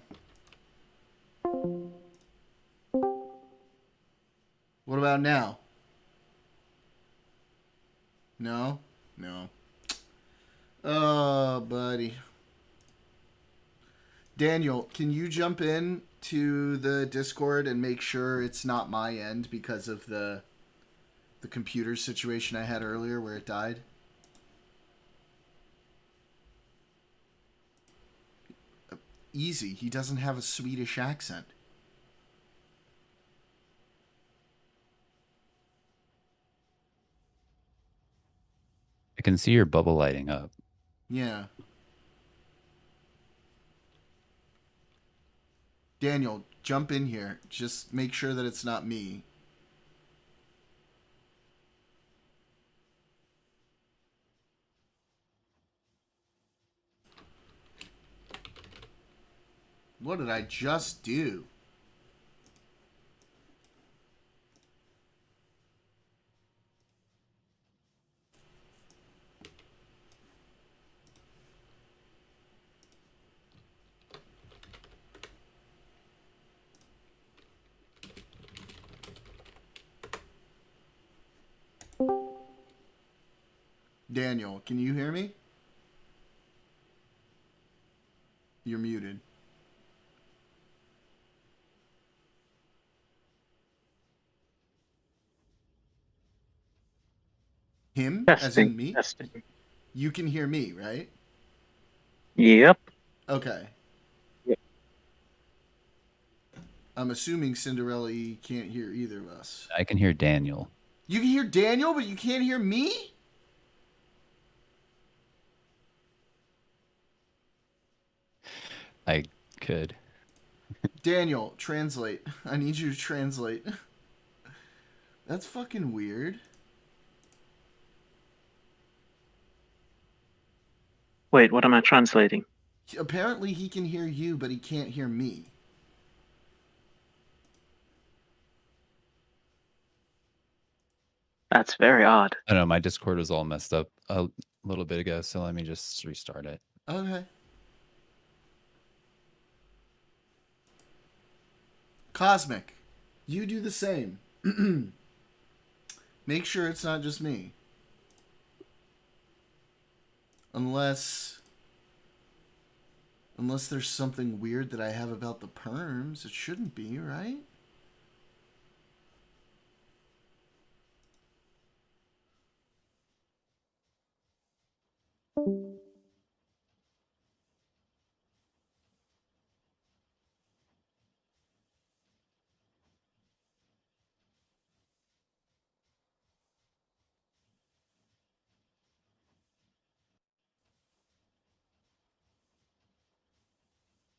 What about now? No? No. Oh, buddy. Daniel, can you jump in to the Discord and make sure it's not my end because of the computer situation I had earlier where it died? Easy. He doesn't have a Swedish accent. I can see your bubble lighting up. Yeah. Daniel, jump in here. Just make sure that it's not me. What did I just do? Daniel, can you hear me? You're muted. Him? Testing, as in me? testing. You can hear me, right? Yep. Okay. Yep. I'm assuming Cinderella can't hear either of us. I can hear Daniel. You can hear Daniel, but you can't hear me? I could. Daniel, translate. I need you to translate. That's fucking weird. Wait, what am I translating? Apparently he can hear you, but he can't hear me. That's very odd. I don't know, my Discord was all messed up a little bit ago, so let me just restart it. Okay. Cosmic, you do the same. Make sure it's not just me. Unless there's something weird that I have about the perms. It shouldn't be, right?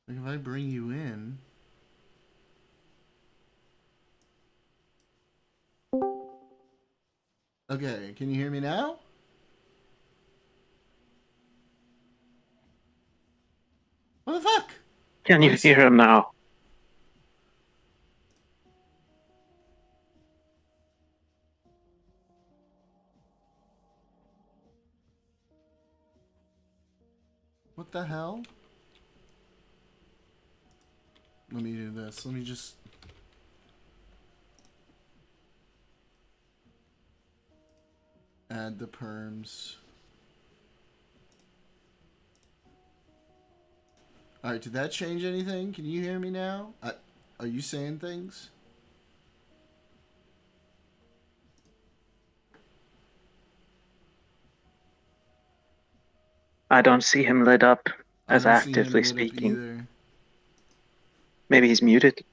Like if I bring you in... Okay, can you hear me now? What the fuck? Can you hear him now? What the hell? Let me do this. Let me just... add the perms. Alright, did that change anything? Can you hear me now? Are you saying things? I don't see him lit up as actively speaking. Maybe he's muted.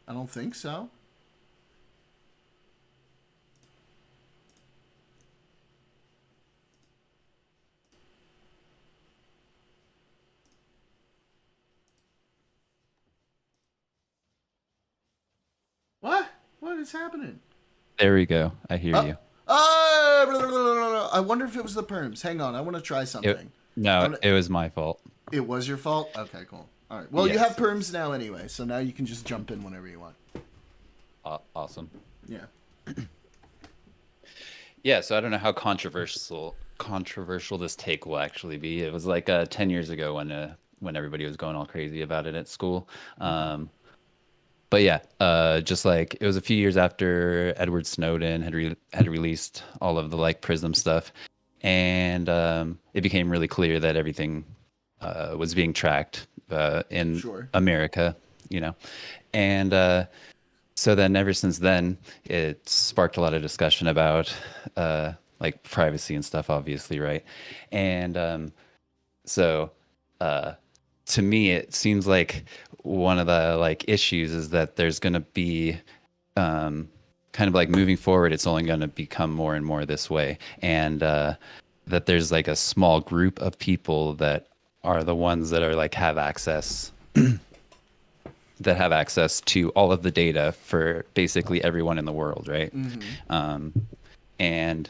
I don't think so. What? What is happening? There we go. I hear you. I wonder if it was the perms. Hang on, I want to try something. It was my fault. It was your fault? Okay, cool. All right. Well, Yes. you have perms now anyway, so now you can just jump in whenever you want. Awesome. Yeah. Yeah, so I don't know how controversial this take will actually be. It was like 10 years ago when everybody was going all crazy about it at school. But yeah, just like it was a few years after Edward Snowden had released all of the like Prism stuff, and it became really clear that everything was being tracked in America, you know, and so then ever since then, it sparked a lot of discussion about like privacy and stuff, obviously, right? And so to me, it seems like one of the like issues is that there's going to be kind of like moving forward, it's only going to become more and more this way, and that there's like a small group of people that are the ones that are like have access that have access to all of the data for basically everyone in the world, right? And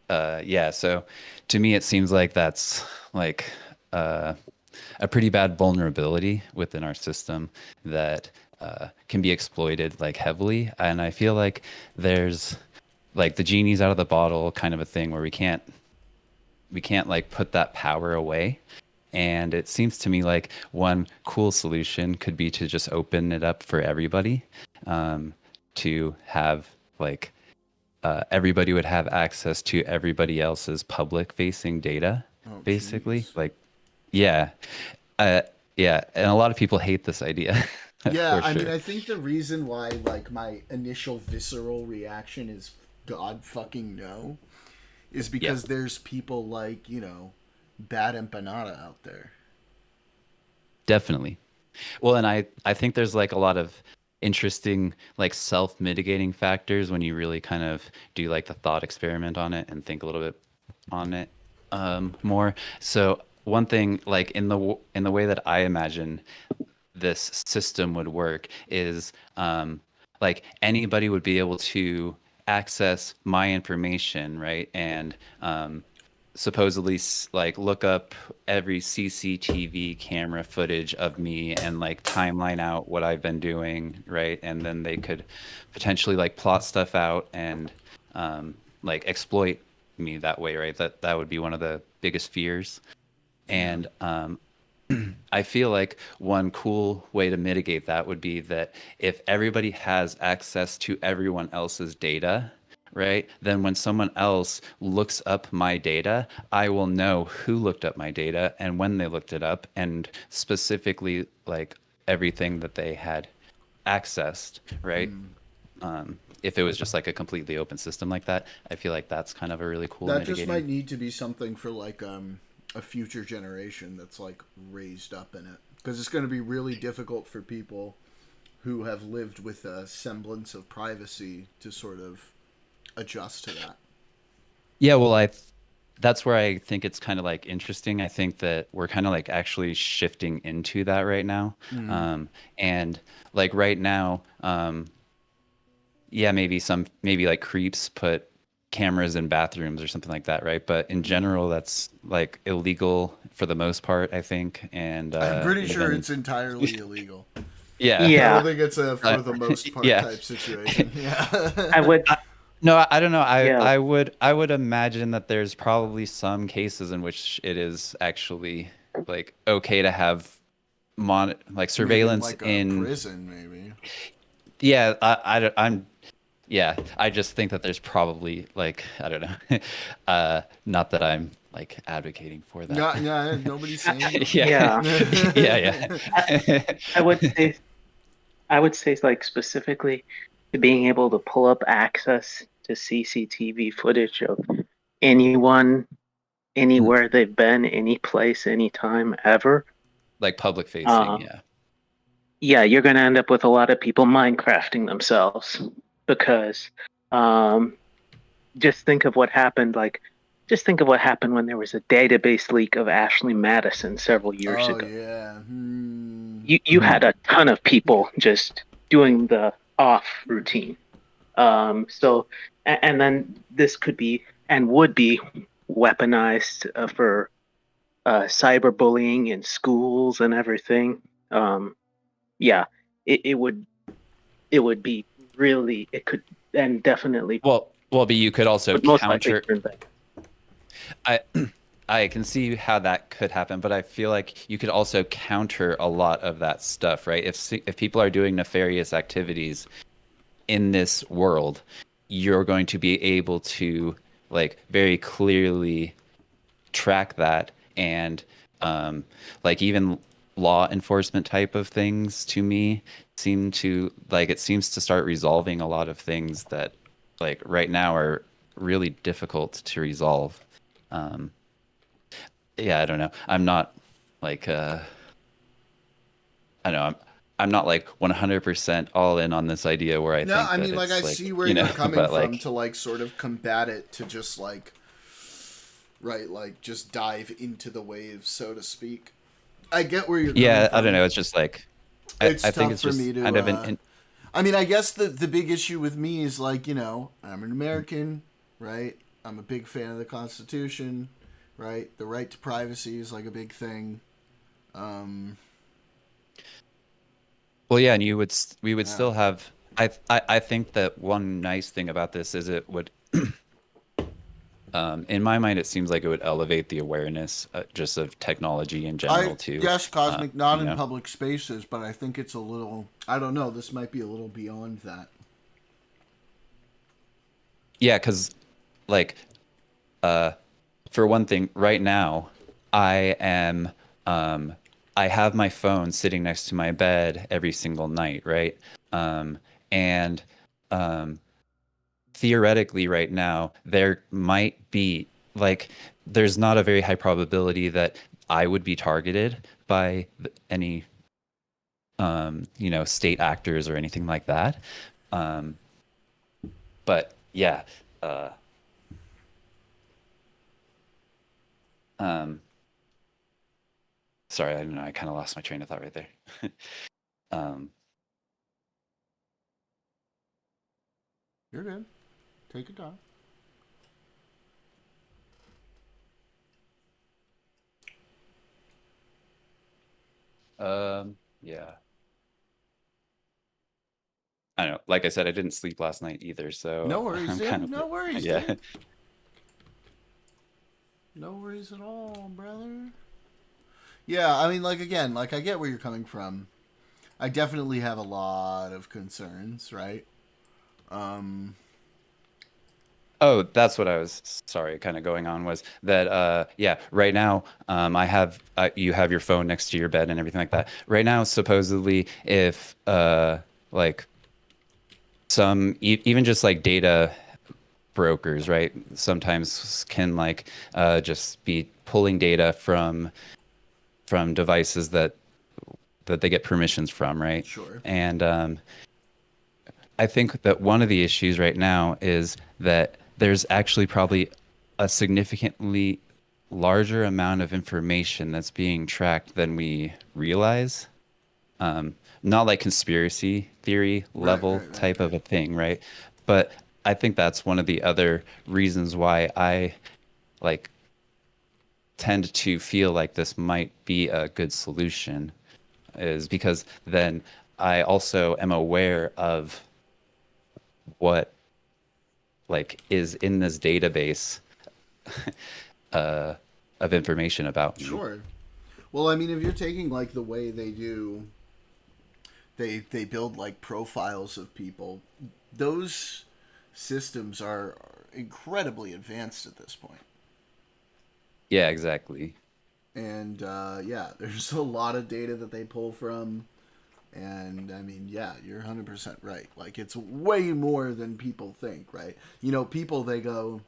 yeah, so to me it seems like that's like a pretty bad vulnerability within our system that can be exploited like heavily. And I feel like there's like the genie's out of the bottle kind of a thing where we can't like put that power away. And it seems to me like one cool solution could be to just open it up for everybody, to have like everybody would have access to everybody else's public facing data, basically. Geez. Like, yeah. Yeah. And a lot of people hate this idea. Yeah, for I sure. mean, I think the reason why, like, my initial visceral reaction is God fucking no is because there's people like, you know, Bad Empanada out there. Definitely. Well, and I think there's like a lot of interesting like self-mitigating factors when you really kind of do like the thought experiment on it and think a little bit on it more. So one thing like in the way that I imagine this system would work is like anybody would be able to access my information, right? And supposedly like look up every CCTV camera footage of me and like timeline out what I've been doing, right? And then they could potentially like plot stuff out and like exploit me that way, right? That would be one of the biggest fears. And I feel like one cool way to mitigate that would be that if everybody has access to everyone else's data, right? Then when someone else looks up my data, I will know who looked up my data and when they looked it up, and specifically like everything that they had accessed, right? If it was just like a completely open system like that, I feel like that's kind of a really cool That mitigating. just might need to be something for like a future generation that's like raised up in it, because it's going to be really difficult for people who have lived with a semblance of privacy to sort of adjust to that. Yeah, well, that's where I think it's kind of like interesting. I think that we're kind of like actually shifting into that right now. And like right now, yeah, maybe like creeps put cameras in bathrooms or something like that, right? But in general, that's like illegal for the most part, I think. And I'm pretty sure it's entirely illegal. Yeah. I don't think it's a for the most part type situation. Yeah. I would. No, I don't know. I would imagine that there's probably some cases in which it is actually like okay to have like surveillance like in prison, maybe. Yeah, I just think that there's probably like I don't know, not that I'm like advocating for that. Yeah, nobody's saying. Yeah. Yeah. I would say like specifically to being able to pull up access to CCTV footage of anyone, anywhere they've been, any place, anytime, ever. Like public facing, yeah. Yeah, you're going to end up with a lot of people Minecrafting themselves because just think of what happened. Just think of what happened when there was a database leak of Ashley Madison several years ago. Yeah. You had a ton of people just doing the off routine. So, and then this could be and would be weaponized for cyberbullying in schools and everything. Yeah, it would be really, it could, and definitely. Well, but you could also counter. I can see how that could happen, but I feel like you could also counter a lot of that stuff, right? If people are doing nefarious activities in this world, you're going to be able to like very clearly track that, and like even law enforcement type of things to me seem to like it seems to start resolving a lot of things that like right now are really difficult to resolve. Yeah, I don't know. I'm not like I don't know. I'm not like 100% all in on this idea where I think that mean, like, I see where you're coming from like, to like sort of combat it, to just like, right, like just dive into the waves, so to speak. I get where you're coming from. I don't know. It's just like I think it's just kind of an. I mean, I guess the big issue with me is like, you know, I'm an American, right? I'm a big fan of the Constitution, right? The right to privacy is like a big thing. Well, yeah, and we would still have. I think that one nice thing about this is it would. In my mind, it seems like it would elevate the awareness just of technology in general too. Yes, Cosmic, not you in know? public spaces, but I think it's a little. I don't know. This might be a little beyond that. Yeah, because like, for one thing, right now, I am. I have my phone sitting next to my bed every single night, right? And theoretically right now there might be like there's not a very high probability that I would be targeted by any state actors or anything like that. But yeah, sorry, I don't know, I kind of lost my train of thought right there. um You're good. Take your time. yeah, I don't know, like I said, I didn't sleep last night either, so No worries, I'm dude. kind of No worries, yeah. dude. No worries at all, brother. Yeah, I mean, like, again, like, I get where you're coming from. I definitely have a lot of concerns, right? Oh, that's what I was sorry, kind of going on was that yeah, right now I have you have your phone next to your bed and everything like that. Right now, supposedly, if like some even just like data brokers, right, sometimes can like just be pulling data from devices that they get permissions from, right? Sure. And I think that one of the issues right now is that there's actually probably a significantly larger amount of information that's being tracked than we realize. Not like conspiracy theory level type of a thing, right? But I think that's one of the other reasons why I like tend to feel like this might be a good solution, is because then I also am aware of what like is in this database of information about me. Sure. Well, I mean, if you're taking like the way they do, they build like profiles of people. Those systems are incredibly advanced at this point. Yeah, exactly. And yeah, there's a lot of data that they pull from. And I mean, yeah, you're 100% right. Like, it's way more than people think, right? You know, people, they go.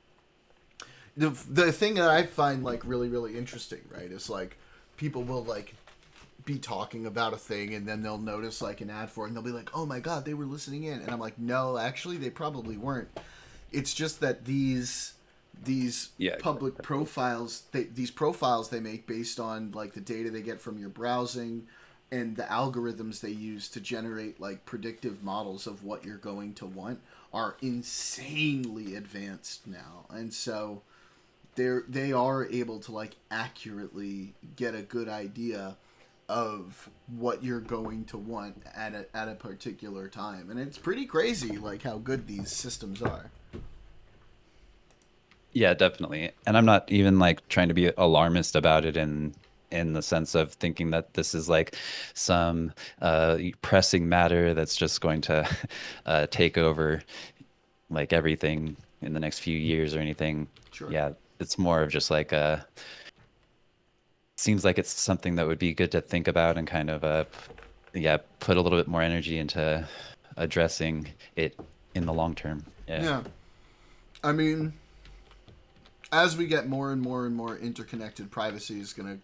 The thing that I find like really, really interesting, right, is like people will like be talking about a thing and then they'll notice like an ad for it and they'll be like, oh my God, they were listening in. And I'm like, no, actually, they probably weren't. It's just that these public profiles, these profiles they make based on like the data they get from your browsing and the algorithms they use to generate like predictive models of what you're going to want are insanely advanced now. And so they are able to like accurately get a good idea of what you're going to want at a particular time. And it's pretty crazy like how good these systems are. Yeah, definitely. And I'm not even like trying to be alarmist about it in the sense of thinking that this is like some pressing matter that's just going to take over like everything in the next few years or anything. Sure. Yeah, it's more of just like seems like it's something that would be good to think about and kind of put a little bit more energy into addressing it in the long term. Yeah. I mean, as we get more and more and more interconnected, privacy is going to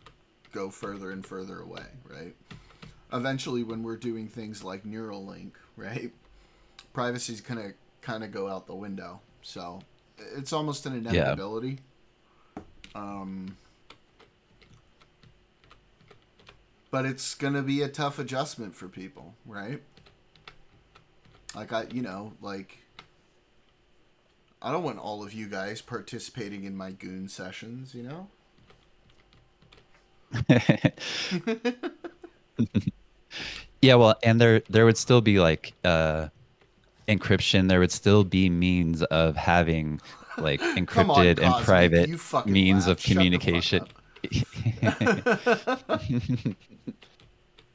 go further and further away, right? Eventually, when we're doing things like Neuralink, right, privacy is going to kind of go out the window. So it's almost an inevitability. But it's going to be a tough adjustment for people, right? Like, I don't want all of you guys participating in my goon sessions, you know? Yeah, well, and there would still be like encryption. There would still be means of having like Come on, encrypted and Cosmic, private you fucking means laughed. of Shut the fuck communication. up.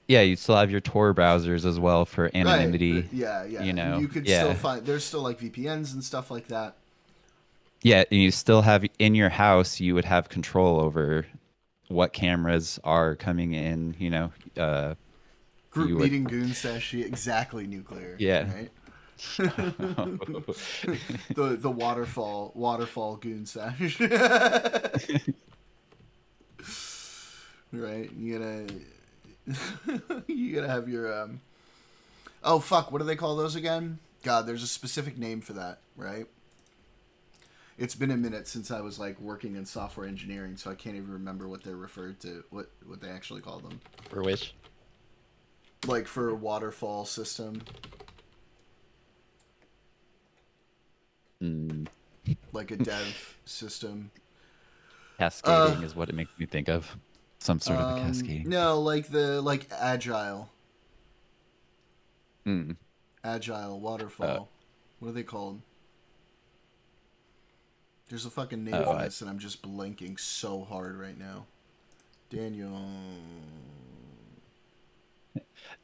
Yeah, you still have your Tor browsers as well for anonymity. Right. Yeah. You know, You could still find. There's still like VPNs and stuff like that. Yeah, and you still have in your house. You would have control over what cameras are coming in. You know, Group meeting goon sesh, exactly nuclear. Yeah. Right. the waterfall goon sesh. Right. You gotta have your oh fuck, what do they call those again? God, there's a specific name for that, right? It's been a minute since I was like working in software engineering, so I can't even remember what they're referred to, what they actually call them. For which? Like for a waterfall system. Like a dev system. Cascading is what it makes me think of. Some sort of a cascading. No, like agile. Agile waterfall. What are they called? There's a fucking name for this, and I'm just blanking so hard right now. Daniel.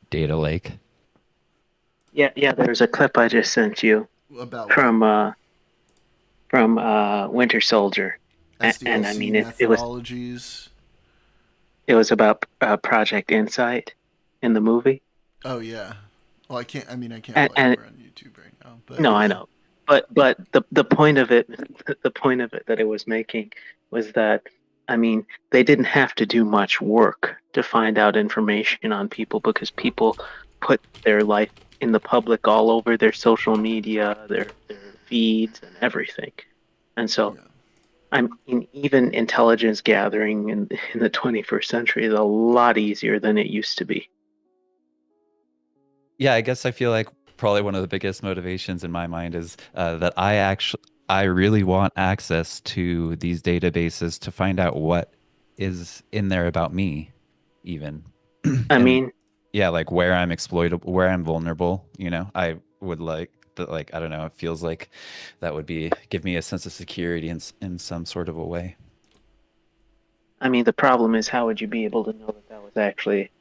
Data lake. Yeah. There's a clip I just sent you about from Winter Soldier, SDLC and I mean methodologies. It was about Project Insight in the movie. Oh yeah. Well, I can't play it over on YouTube right now. But no, I know. But the point of it, that it was making was that, I mean, they didn't have to do much work to find out information on people, because people put their life in the public all over their social media, their feeds and everything. And so, I mean, even intelligence gathering in the 21st century is a lot easier than it used to be. Yeah, I guess I feel like probably one of the biggest motivations in my mind is that I really want access to these databases to find out what is in there about me, even. I mean, yeah, like where I'm exploitable, where I'm vulnerable. You know, I would like that. Like, I don't know. It feels like that would give me a sense of security in some sort of a way. I mean, the problem is, how would you be able to know that was actually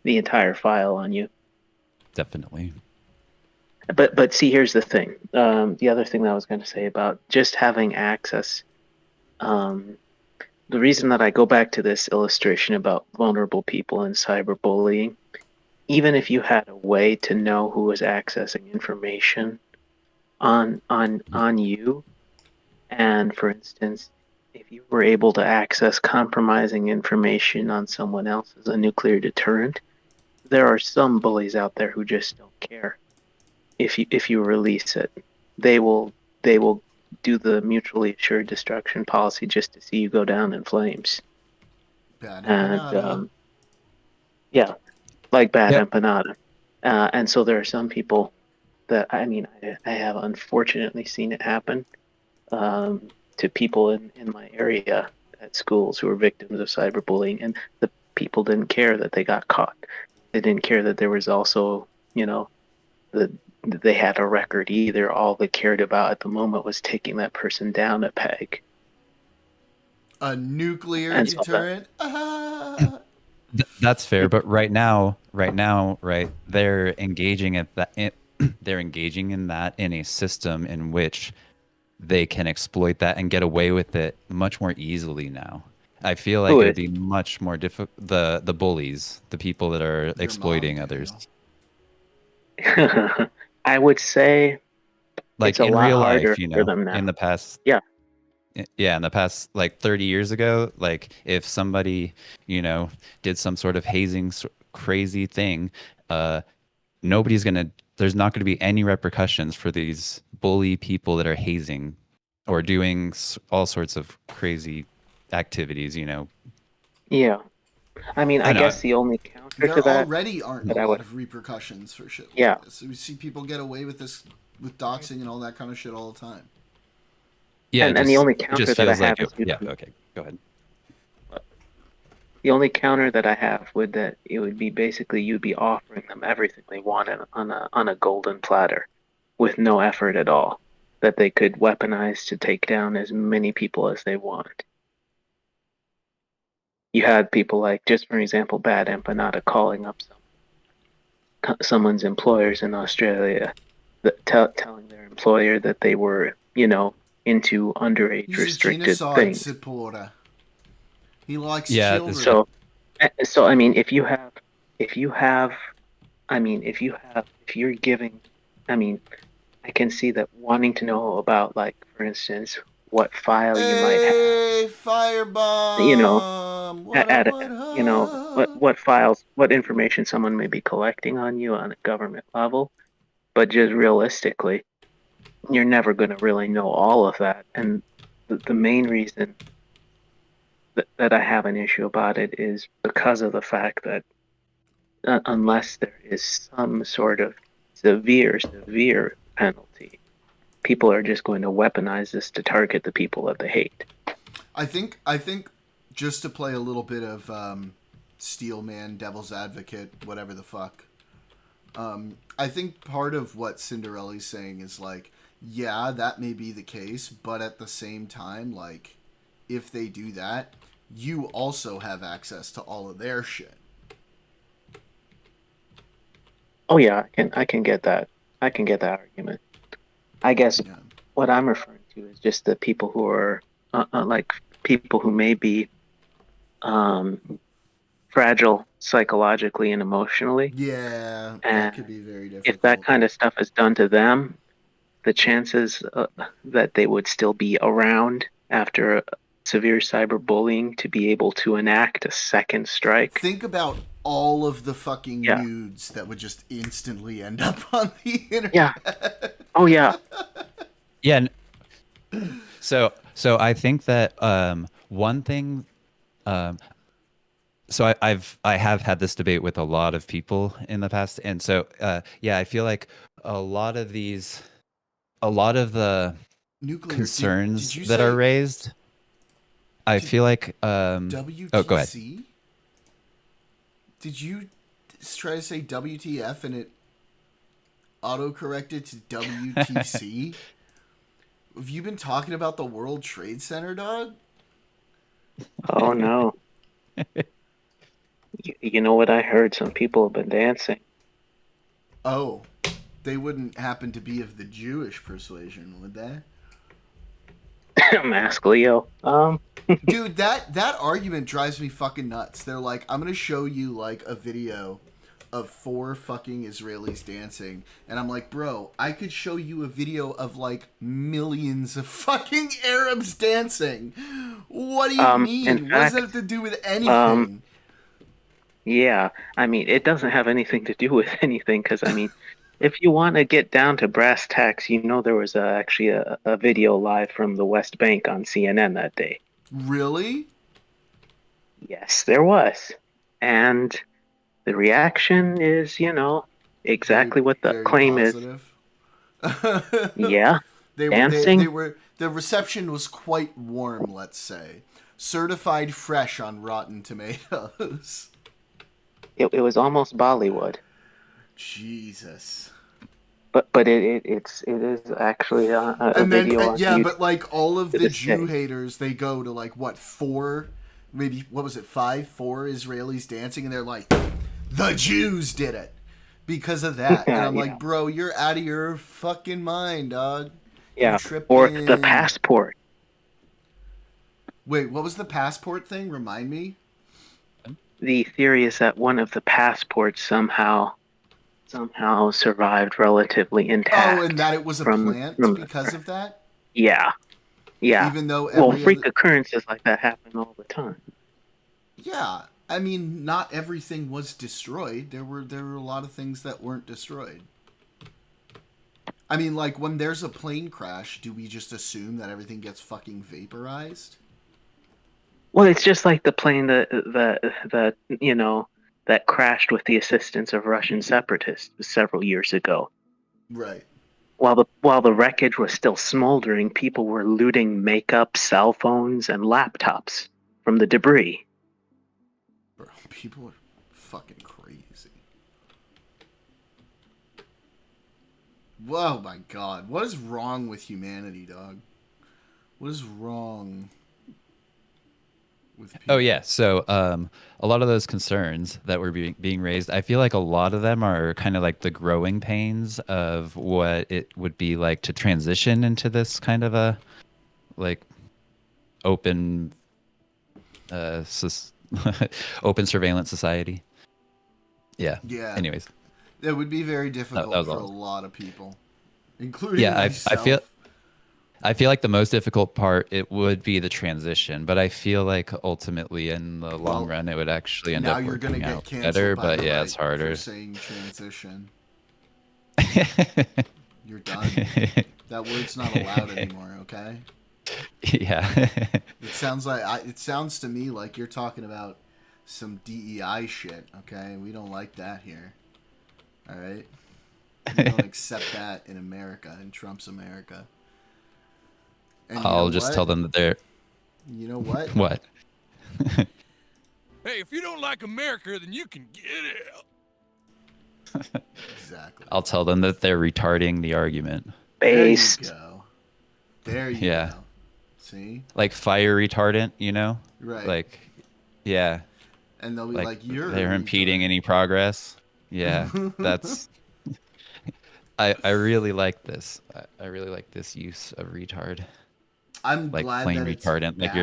the entire file on you? Definitely. But see, here's the thing. The other thing that I was going to say about just having access. The reason that I go back to this illustration about vulnerable people and cyberbullying, even if you had a way to know who was accessing information on you, and for instance, if you were able to access compromising information on someone else as a nuclear deterrent, there are some bullies out there who just don't care. If you release it, they will do the mutually assured destruction policy just to see you go down in flames. Bad empanada. Yeah, like bad empanada. And so there are some people that, I mean, I have unfortunately seen it happen to people in my area at schools who were victims of cyberbullying, and the people didn't care that they got caught. They didn't care that there was also, they had a record either. All they cared about at the moment was taking that person down a peg. A nuclear deterrent? That's fair, but right now, they're engaging in that in a system in which they can exploit that and get away with it much more easily now. I feel like it'd be much more difficult. The bullies, the people that are exploiting others. I would say, like it's a in lot real harder life, for them now. in the past. Yeah, in the past, like 30 years ago, like if somebody, did some sort of hazing crazy thing, there's not going to be any repercussions for these bully people that are hazing or doing all sorts of crazy activities, Yeah. I mean, I guess the only counter to that... There already aren't a lot of repercussions for shit like this. We see people get away with this, with doxing and all that kind of shit all the time. Yeah, and the only counter that I have is... Yeah, okay, go ahead. The only counter that I have would that it would be basically you'd be offering them everything they wanted on a golden platter, with no effort at all, that they could weaponize to take down as many people as they want. You had people like, just for example, Bad Empanada calling up someone's employers in Australia, telling their employer that they were, into underage He's restricted a genocide things. supporter. He likes Yeah, children. So I mean, if you're giving, I mean, I can see that wanting to know about, like, for instance, what file you might have. Firebomb. What files, what information someone may be collecting on you on a government level, but just realistically, you're never going to really know all of that. And the main reason that I have an issue about it is because of the fact that unless there is some sort of severe penalty, people are just going to weaponize this to target the people that they hate. I think just to play a little bit of Steelman, Devil's Advocate, whatever the fuck. I think part of what Cinderelli's saying is like, yeah, that may be the case, but at the same time, like, if they do that, you also have access to all of their shit. Oh yeah, I can get that. I can get that argument. I guess what I'm referring to is just the people who are like people who may be fragile psychologically and emotionally. Yeah, and that could be very difficult. If that kind of stuff is done to them, the chances that they would still be around after severe cyberbullying to be able to enact a second strike. Think about all of the fucking nudes that would just instantly end up on the internet. Yeah. Oh yeah. Yeah. So I think that one thing. So I have had this debate with a lot of people in the past, and so I feel like a lot of the nuclear concerns did you that say, are raised, I feel like WTC? Oh, go ahead. Did you try to say WTF and it auto-corrected to WTC? Have you been talking about the World Trade Center, dog? Oh no. You know what I heard? Some people have been dancing. Oh, they wouldn't happen to be of the Jewish persuasion, would they? Mask Leo. Dude, that argument drives me fucking nuts. They're like, I'm gonna show you like a video of 4 fucking Israelis dancing, and I'm like, bro, I could show you a video of like millions of fucking Arabs dancing. What do you mean? What does that have to do with anything? Yeah, I mean, it doesn't have anything to do with anything, because I mean, if you want to get down to brass tacks, there was actually a video live from the West Bank on CNN that day. Really? Yes, there was. And the reaction is, exactly what the claim positive. Is. Yeah. The reception was quite warm, let's say. Certified fresh on Rotten Tomatoes. It was almost Bollywood. Jesus. But it is actually a video on YouTube. But like all of the Jew haters, they go to like what, 4, maybe what was it, 4 Israelis dancing, and they're like, the Jews did it because of that. And I'm like, bro, you're out of your fucking mind, dog. Yeah. Or the passport. Wait, what was the passport thing? Remind me. The theory is that one of the passports somehow survived relatively intact. Oh, and that it was a plant because of that? Yeah. Yeah. Even though freak occurrences like that happen all the time. Yeah. I mean, not everything was destroyed. There were a lot of things that weren't destroyed. I mean, like, when there's a plane crash, do we just assume that everything gets fucking vaporized? Well, it's just like the plane that crashed with the assistance of Russian separatists several years ago. Right. While the wreckage was still smoldering, people were looting makeup, cell phones, and laptops from the debris. People are fucking crazy. Whoa, my God. What is wrong with humanity, dog? What is wrong with people? Oh yeah, so a lot of those concerns that were being raised, I feel like a lot of them are kind of like the growing pains of what it would be like to transition into this kind of a like open open surveillance society. Yeah. Yeah. Anyways, It would be very that difficult was for all. a lot of people, including Yeah, myself. I feel like the most difficult part it would be the transition, but I feel like ultimately in the long run it would actually end now up you're gonna working get out canceled better. by But the yeah, right it's harder. for saying transition. You're done. That word's not allowed anymore. Okay. Yeah. It sounds to me like you're talking about some DEI shit. Okay, we don't like that here. All right. We don't accept that in America, in Trump's America. And I'll just tell them that they're. You know what? What? Hey, if you don't like America, then you can get out. Exactly. I'll tell them that they're retarding the argument. Based. There you go. There you Yeah. go. See? Like fire retardant, you know? Right. Like, yeah. And they'll be like, you're they're impeding any progress. Yeah, that's. I really like this. I really like this use of retard. I'm like glad flame that it's retardant. Like too.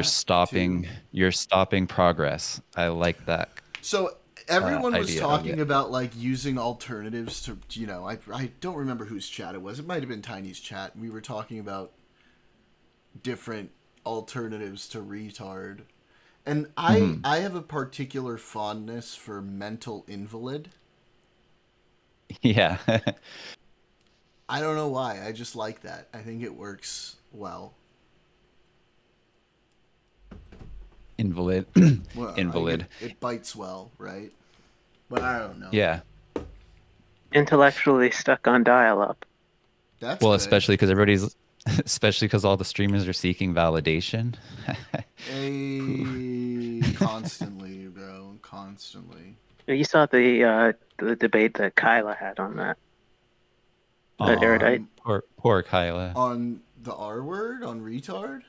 you're stopping progress. I like that. So everyone was idea of talking it. about like using alternatives to, I don't remember whose chat it was. It might have been Tiny's chat. We were talking about different alternatives to retard. And I have a particular fondness for mental invalid. Yeah. I don't know why. I just like that. I think it works well. Invalid. Well, Invalid. It bites well, right? But I don't know. Yeah. Intellectually stuck on dial-up. That's well, good. especially because all the streamers are seeking validation. Constantly, bro. Constantly. You saw the debate that Kyla had on that. Erudite. Poor Kyla. On the R word? On retard?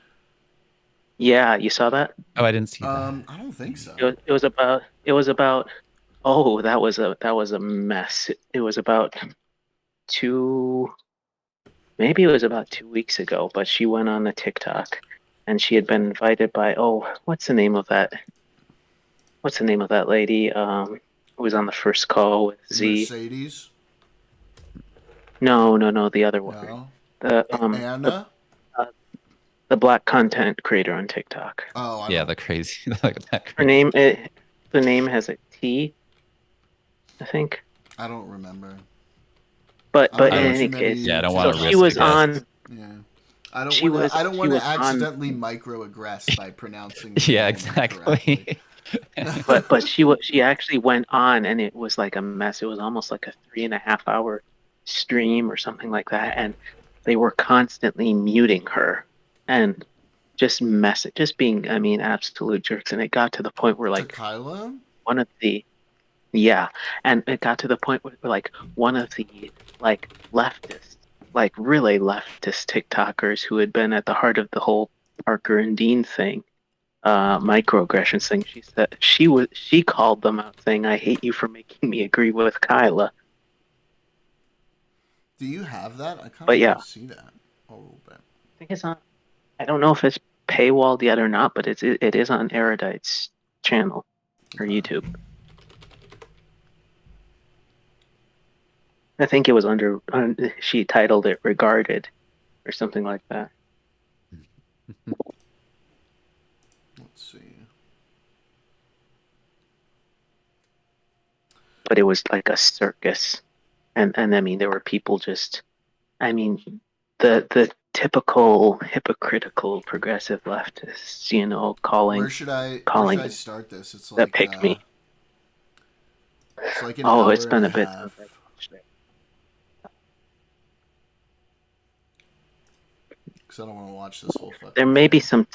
Yeah, you saw that? Oh, I didn't see that. I don't think so. It was about. Oh, that was a mess. It was about maybe it was about 2 weeks ago. But she went on the TikTok, and she had been invited by what's the name of that? What's the name of that lady? Who was on the first call with Z? Mercedes. No, the other one. No. Anna. The black content creator on TikTok. Oh, yeah, the crazy. Her name. The name has a T. I think. I don't remember. But in any case, yeah, I don't want to risk she was it, on. Yeah. I don't want to accidentally microaggress by pronouncing. Yeah, exactly. but she actually went on, and it was like a mess. It was almost like a 3.5 hour stream or something like that, and they were constantly muting her and just being, absolute jerks. And it got to the point where like Kyla? and it got to the point where like one of the like leftist, like really leftist TikTokers who had been at the heart of the whole Parker and Dean thing, microaggressions thing. She said she called them out, saying, "I hate you for making me agree with Kyla." Do you have that? I kind of But want to see that a little bit. I think it's on. I don't know if it's paywalled yet or not, but it is on Erudite's channel or YouTube. I think it was she titled it "Regarded" or something like that. Let's see. But it was like a circus, and there were people just, the typical hypocritical progressive leftists, calling. Where should I start this? It's like that picked me. It's like an hour it's been and a bit. half. Because I don't want to watch this whole fucking. There may be some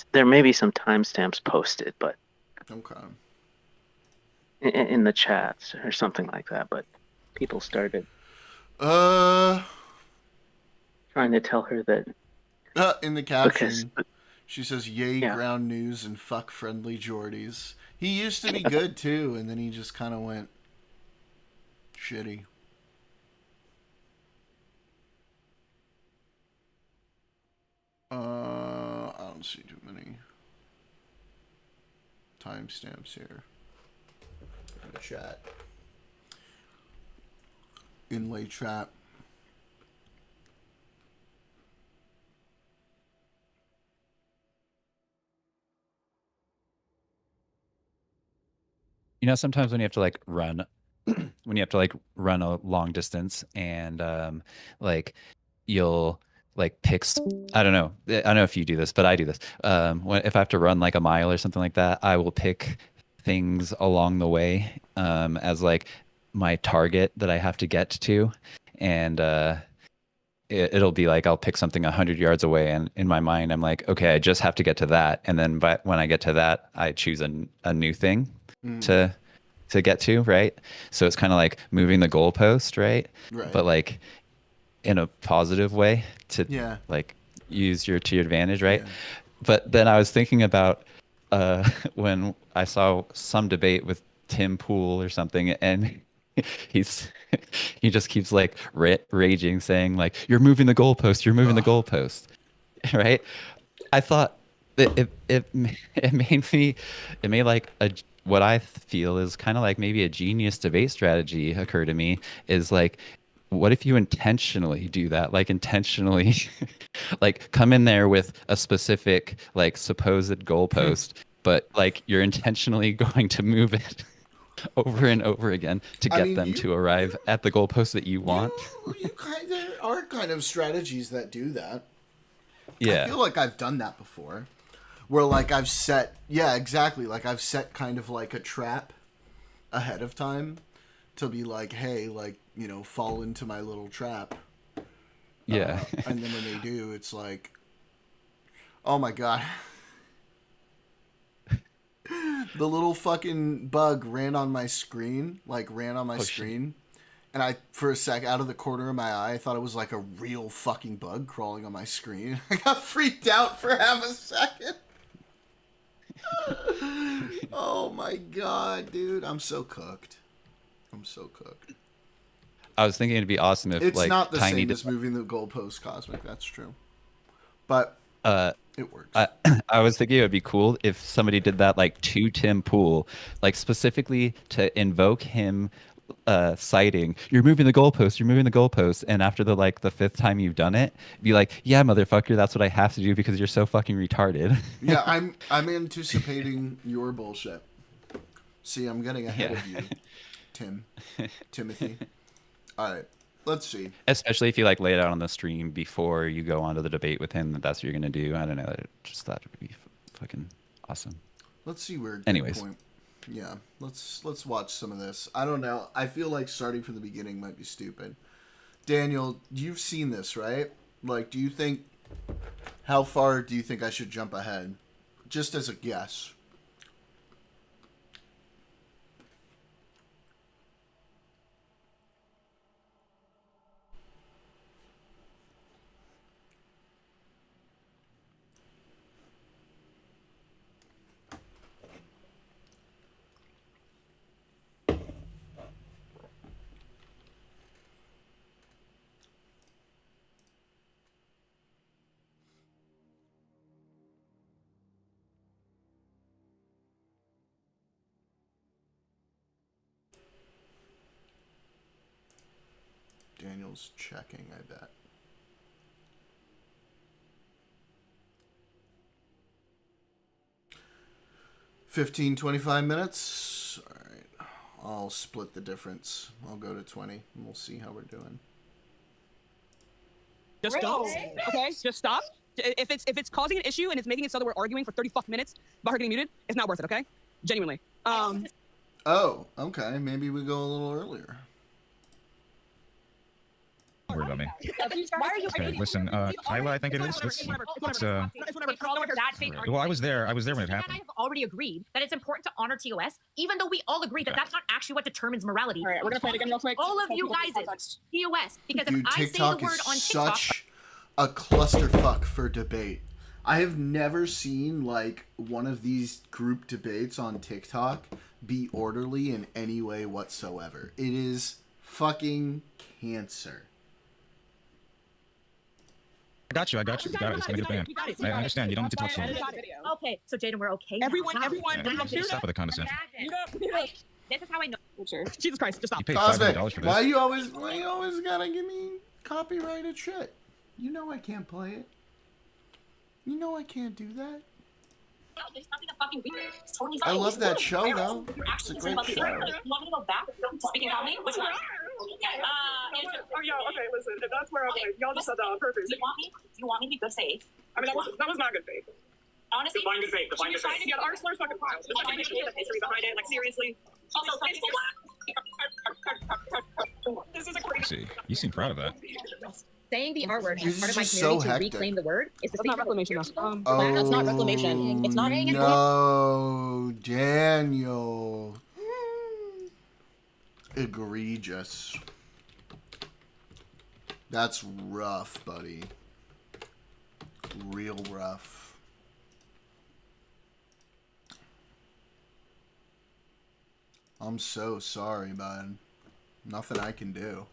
timestamps posted, but okay. in the chats or something like that, but people started Uh, trying to tell her that in the caption, she says, "Yay, ground news and fuck friendly Geordies." He used to be good too, and then he just kind of went shitty. I don't see too many timestamps here in the chat. Inlay chat. You know, sometimes when you have to like run, when you have to like run a long distance, and like you'll like pick. I don't know. I don't know if you do this, but I do this. If I have to run like a mile or something like that, I will pick things along the way as like my target that I have to get to, and it'll be like I'll pick something 100 yards away, and in my mind I'm like, okay, I just have to get to that, and then but when I get to that, I choose a new thing to get to, right? So it's kind of like moving the goalpost, right? But like in a positive way to like use your to your advantage, right? But then I was thinking about when I saw some debate with Tim Pool or something, and he just keeps like raging, saying like, "You're moving the goalpost, you're moving the goalpost," right? I thought it made like what I feel is kind of like maybe a genius debate strategy occur to me, is like, what if you intentionally do that? Like intentionally like come in there with a specific like supposed goalpost, but like you're intentionally going to move it over and over again to get them to arrive at the goalpost that you want. There are kind of strategies that do that. Yeah. I feel like I've done that before. Where like I've set, exactly. Like I've set kind of like a trap ahead of time to be like, hey, like, you know, fall into my little trap. Yeah. And then when they do, it's like, oh my God. The little fucking bug ran on my screen. Screen. And I, for a sec, out of the corner of my eye, I thought it was like a real fucking bug crawling on my screen. I got freaked out for half a second. Oh my God, dude. I'm so cooked. I was thinking it'd be awesome if it's like not the Tiny same as moving the goalpost, Cosmic. That's true. But it works. I was thinking it would be cool if somebody did that like to Tim Pool, like specifically to invoke him citing, "You're moving the goalpost, you're moving the goalpost," and after the like the fifth time you've done it, be like, "Yeah, motherfucker, that's what I have to do because you're so fucking retarded." Yeah, I'm anticipating your bullshit. See, I'm getting ahead of you, Timothy. All right, let's see. Especially if you like lay it out on the stream before you go onto the debate with him, that that's what you're gonna do. I don't know. I just thought it would be fucking awesome. Let's see where. Anyways. Point. Yeah, let's watch some of this. I don't know. I feel like starting from the beginning might be stupid. Daniel, you've seen this, right? Like, do you think, how far do you think I should jump ahead? Just as a guess. Daniel's checking, I bet. $15, 25 minutes. All right. I'll split the difference. I'll go to 20 and we'll see how we're doing. Just stop. Okay, just stop. If it's causing an issue and it's making it so that we're arguing for 30 fucking minutes about her getting muted, it's not worth it, okay? Genuinely. Oh, okay. Maybe we go a little earlier. Don't worry about me. Why are you? Okay, listen, Kyla, I think it is. Well, I was there. I was there when it I happened. have already agreed that it's important to honor TOS, even though we all agree that that's not actually what determines morality. All right, we're gonna play it again real quick. All of you guys is TOS, because Dude, if I say the TikTok word is on TikTok, such a clusterfuck for debate. I have never seen like one of these group debates on TikTok be orderly in any way whatsoever. It is fucking cancer. I got you. You got it. It's gonna get banned. I understand. You don't need to talk so much. okay, so Jaden, we're okay. Everyone, now. Yeah, stop with the condescension. This is how I know. Jesus Christ, just stop. You paid Cosmic, $500 for this. why you always gotta give me copyrighted shit? You know I can't play it. You know I can't do that. There's nothing to fucking read. It's totally I fine. love that show though. You're It's a actually great show. You want me to go back to speaking about me? Which one? Oh, yo, okay, listen. That's where I'm like, y'all just said that on purpose. You want me to be good faith? I mean, that was not good faith. Honestly, Define good faith. Define good faith. Yeah, the art slur's fucking wild. Just like, the history behind it. Like, seriously. Also, This is a crazy. See, you seem proud of that. saying the R word This as part is of my just community so to hectic. reclaim the word is the That's not reclamation, though. that's not reclamation. It's not. No, Daniel. Egregious. That's rough, buddy. Real rough. I'm so sorry, bud. Nothing I can do.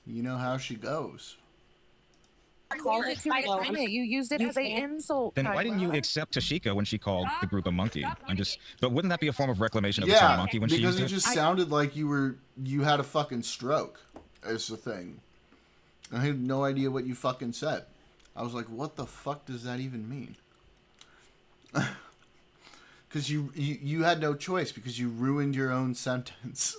You know how she goes. You used it as an insult. Then why didn't you accept Tashika when she called the group a monkey? But wouldn't that be a form of reclamation of the term monkey when she used because it? it just sounded like you had a fucking stroke. Is the thing. I had no idea what you fucking said. I was like, what the fuck does that even mean? Because you had no choice because you ruined your own sentence.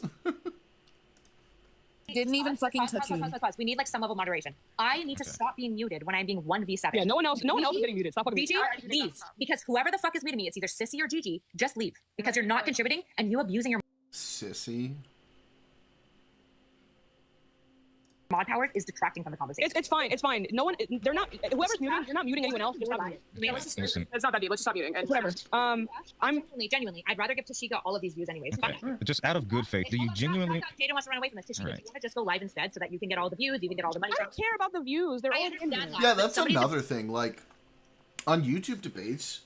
Didn't even fucking touch you. We need like some level of moderation. I need to stop being muted when I'm being 1v7. Yeah, no one else is getting muted. Stop fucking Gigi, leave. Because whoever the fuck is muting me, it's either Sissy or Gigi. Just leave. Because you're not contributing and you abusing your Sissy. mod powers is detracting from the conversation. It's fine. It's fine. No one. They're not. Whoever's muting, you're not muting anyone else. Just stop muting. Listen. It's not that deep. Let's just stop muting. And whatever. I'm genuinely. I'd rather give Tashika all of these views anyways. Okay. Just out of good faith, do you genuinely? Jaden wants to run away from this. Tashika, Right. do you want to just go live instead so that you can get all the views, you can get all the money? I don't care about the views. They're all in there. Yeah, that's another thing. Like, on YouTube debates,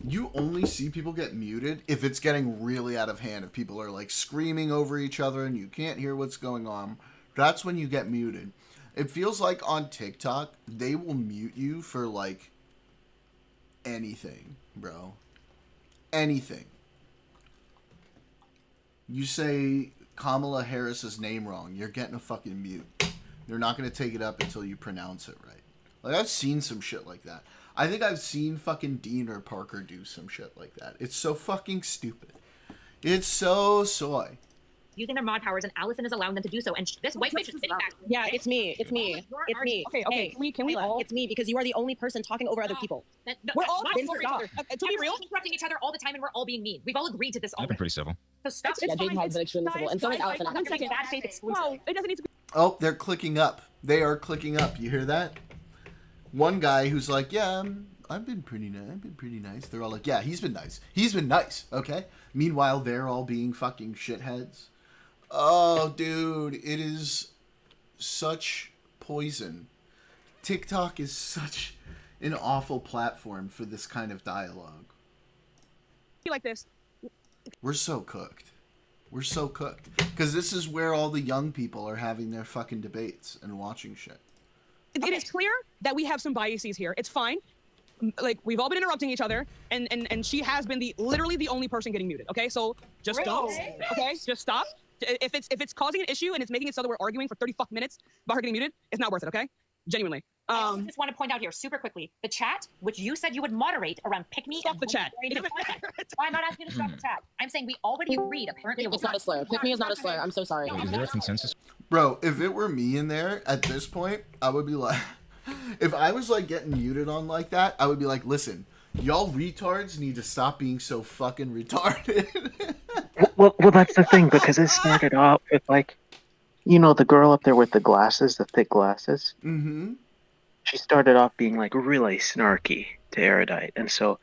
you only see people get muted if it's getting really out of hand. If people are, like, screaming over each other and you can't hear what's going on, that's when you get muted. It feels like on TikTok, they will mute you for, like, anything, bro. Anything. You say Kamala Harris's name wrong, you're getting a fucking mute. They're not going to take it up until you pronounce it right. Like, I've seen some shit like that. I think I've seen fucking Dean or Parker do some shit like that. It's so fucking stupid. It's so soy. Using their mod powers, and Allison is allowing them to do so. And this white bitch is sitting back. Yeah, it's me. It's me. It's me. Okay. Can we all? It's me because you are the only person talking over other people. We're all talking over each other. To be real, interrupting each other all the time, and we're all being mean. We've all agreed to this I've been pretty civil. So stop. Yeah, Jaden has been extremely civil, and so has Allison. I'm taking bad faith exclusive. No, it doesn't need to be. Oh, they're clicking up. They are clicking up. You hear that? One guy who's like, yeah, I've been pretty nice. I've been pretty nice. They're all like, yeah, he's been nice. He's been nice. Okay. Meanwhile, they're all being fucking shitheads. Oh, dude, it is such poison. TikTok is such an awful platform for this kind of dialogue. Like this. We're so cooked. We're so cooked. Because this is where all the young people are having their fucking debates and watching shit. It is clear that we have some biases here. It's fine. Like, we've all been interrupting each other, and she has been literally the only person getting muted. Okay, so just stop. Okay, just stop. If it's causing an issue and it's making it so that we're arguing for 30 fucking minutes about her getting muted, it's not worth it. Okay, genuinely. I just want to point out here super quickly the chat, which you said you would moderate around pick me. Stop the chat. I'm not asking you to stop the chat. I'm saying we already agreed. Apparently, It's not a slur. Pick me is not a slur. I'm so sorry. Is there a consensus? Bro, if it were me in there at this point, I would be like, if I was like getting muted on like that, I would be like, listen, y'all retards need to stop being so fucking retarded. Well, that's the thing, because it started off with like You know the girl up there with the glasses, the thick glasses? Mm-hmm. She started off being like really snarky to Erudite. And so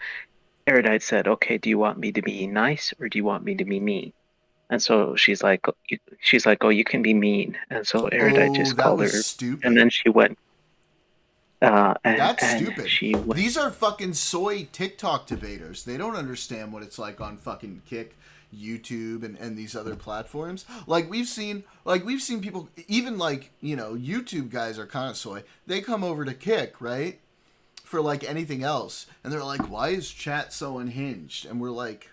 Erudite said, okay, do you want me to be nice or do you want me to be mean? And so she's like, oh, you can be mean. And so Erudite Oh, just that called was her, stupid. and then she went, That's and stupid. she went, These are fucking soy TikTok debaters. They don't understand what it's like on fucking Kick, YouTube, and these other platforms. Like we've seen people, even like, you know, YouTube guys are kind of soy. They come over to Kick, right? For like anything else, and they're like, "Why is chat so unhinged?" And we're like,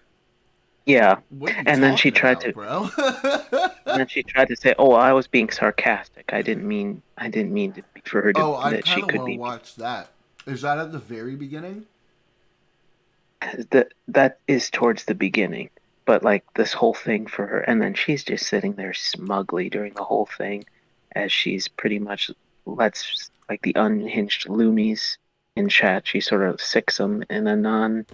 yeah. "What are you And then she talking tried about, to, bro?" and then she tried to say, oh, I was being sarcastic. I didn't mean to be for her to Oh, I that she kind of could want to be. watch that. Is that at the very beginning? That is towards the beginning, but like this whole thing for her, and then she's just sitting there smugly during the whole thing, as she's pretty much lets like the unhinged loomies in chat. She sort of sicks them in a non.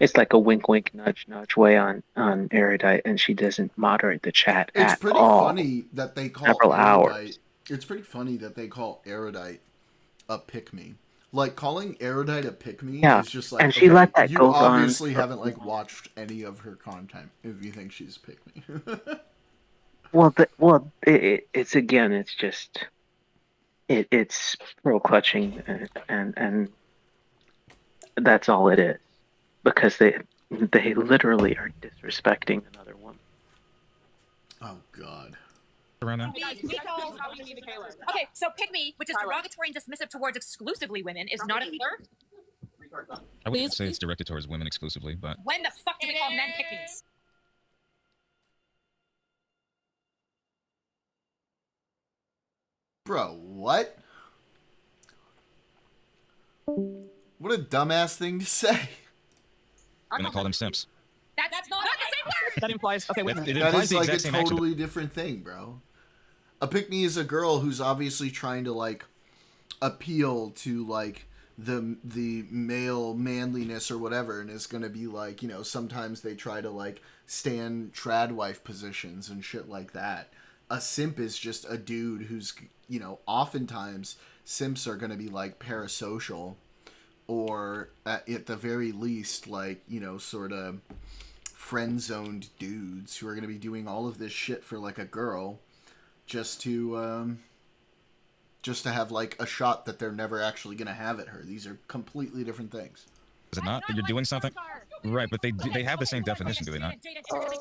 It's like a wink, wink, nudge, nudge way on Erudite, and she doesn't moderate the chat It's at pretty all. funny that they call Several Erudite. hours. It's pretty funny that they call Erudite a pick-me. Like calling Erudite a pick-me Yeah, is just like, and she okay, let that you go obviously on. haven't like watched any of her content if you think she's a pick-me. It's again, it's just it's pearl clutching, and that's all it is, because they literally are disrespecting another woman. Oh God. Right now. Okay, so pick me, which is derogatory and dismissive towards exclusively women, is not a slur. I wouldn't say it's directed towards women exclusively, but When the fuck do we call men pick me's? Bro, what? What a dumbass thing to say. and they call them simps. That's not the same word. That implies okay. Wait, It That implies is the like a exact same action. totally different thing, bro. A pick-me is a girl who's obviously trying to like appeal to like the male manliness or whatever, and is gonna be like, you know, sometimes they try to like stand trad wife positions and shit like that. A simp is just a dude who's, you know, oftentimes simps are gonna be like parasocial, or at the very least like, you know, sort of friend-zoned dudes who are gonna be doing all of this shit for like a girl just to have like a shot that they're never actually going to have at her. These are completely different things. Is it not that you're doing something? Right, but they have the same definition, do they not?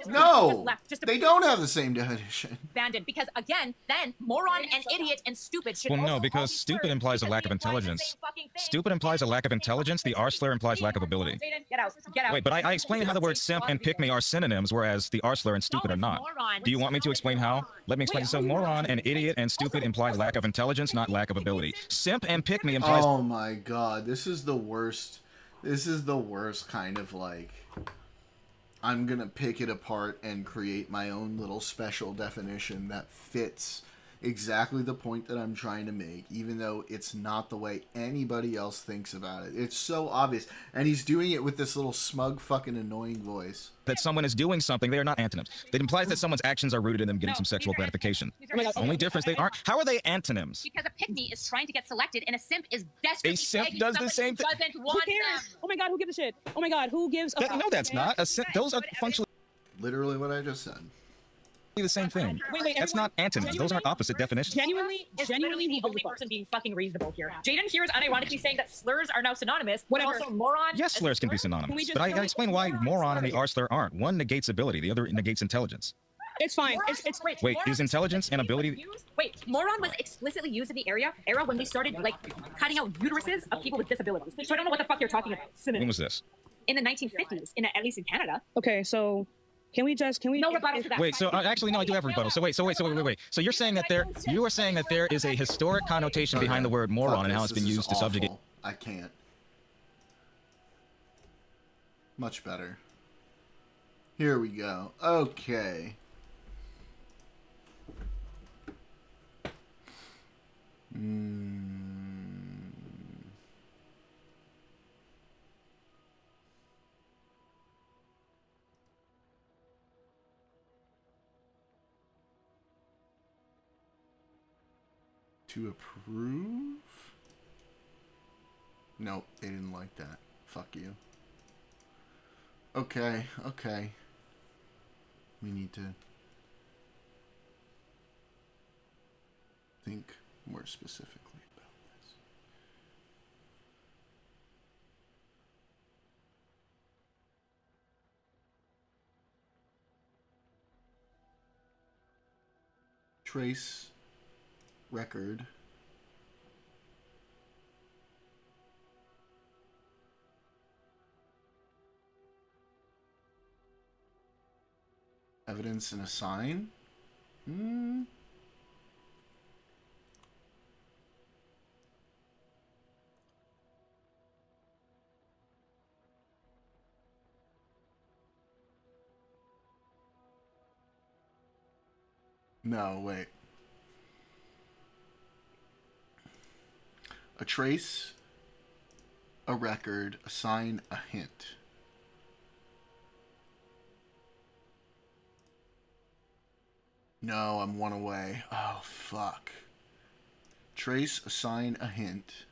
No, they don't have the same definition. Abandoned, because again, then moron and idiot and stupid should Well, no, also because all be stupid slurs, implies a because lack they of imply the intelligence. same fucking thing. Stupid implies a lack of intelligence. The R slur implies lack of ability. Jaden, get out. Get out. Wait, but I explained how the words simp and pick me are synonyms, whereas the R slur and stupid are not. Do you want me to explain how? Let me explain. So moron and idiot and stupid imply lack of intelligence, not lack of ability. Simp and pick me implies. Oh my god, this is the worst. This is the worst kind of like, I'm gonna pick it apart and create my own little special definition that fits exactly the point that I'm trying to make, even though it's not the way anybody else thinks about it. It's so obvious. And he's doing it with this little smug, fucking annoying voice. That someone is doing something, they are not antonyms. It implies that someone's actions are rooted in them getting some sexual gratification. Only difference, they aren't. How are they antonyms? Because a pick-me is trying to get selected, and a simp is desperately A simp begging does the somebody same who thing. doesn't want Who cares? them. Oh my god, who gives a shit? Oh my god, who gives a fuck? No, that's not. A simp, those are functionally Literally what I just said. the same thing. Wait, That's not antonyms. Those aren't opposite definitions. Genuinely, Is literally the only person being fucking reasonable here. Jaden here is unironically saying that slurs are now synonymous. Whatever. But also moron. Yes, as a slurs can be slur? synonymous, but I gotta explain why moron and the R slur aren't. One negates ability, the other negates intelligence. It's fine. It's Wait, Wait, moron is intelligence and ability? Wait, moron was explicitly used in the era when we started like cutting out uteruses of people with disabilities. So I don't know what the fuck you're talking about. When was this? In the 1950s, at least in Canada. okay. So can we no rebuttal to that? Wait, so actually no, I do have a rebuttal. So wait. So you're saying that you are saying that there is a historic connotation behind the word moron and how it's been used to subjugate. I can't. Much better. Here we go. Okay. To approve? Nope, they didn't like that. Fuck you. Okay, okay. We need to think more specifically about this. Trace record. Evidence and assign? No, wait. A trace, a record, assign a hint. No, I'm one away. Oh, fuck. Trace, assign a hint.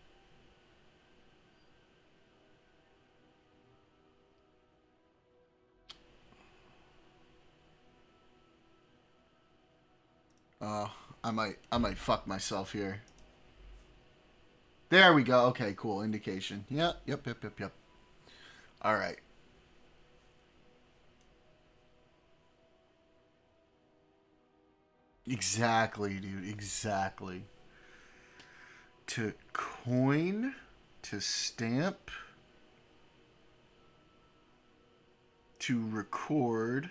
I might fuck myself here. There we go. Okay, cool. Indication. Yep. All right. Exactly, dude. Exactly. To coin, to stamp, to record.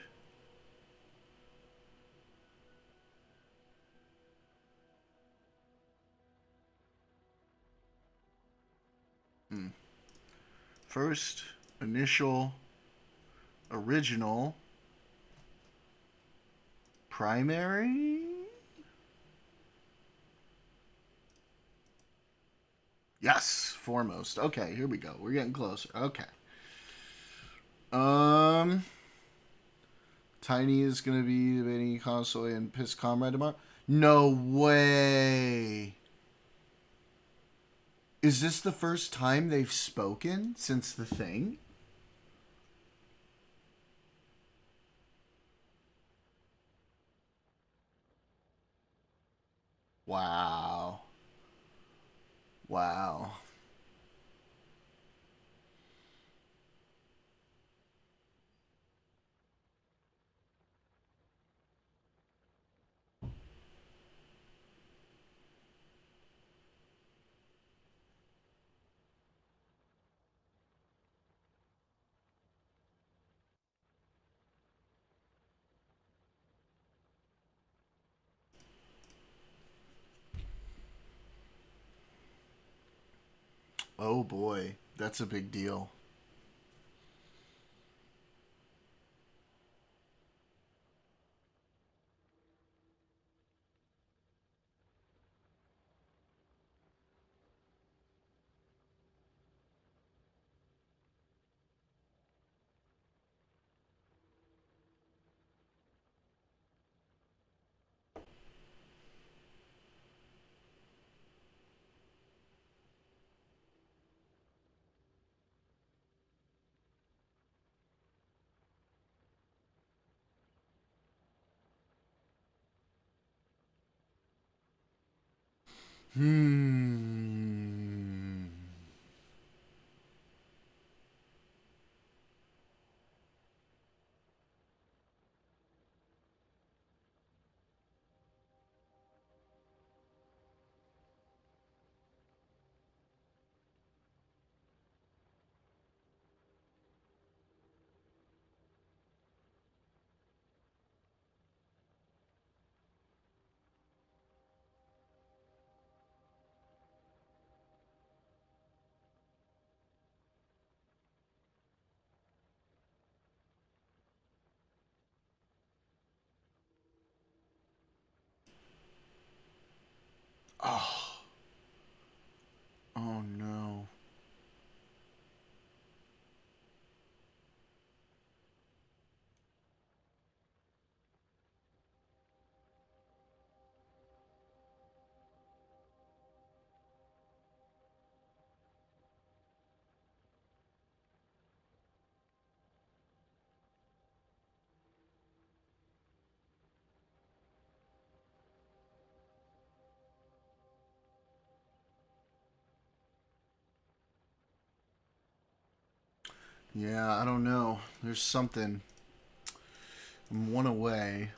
First, initial, original, primary. Yes, foremost. Okay, here we go. We're getting closer. Okay. Tiny is gonna be debating console and piss comrade tomorrow. No way. Is this the first time they've spoken since the thing? Wow. Wow. Oh boy, that's a big deal. Yeah, I don't know. There's something. I'm one away.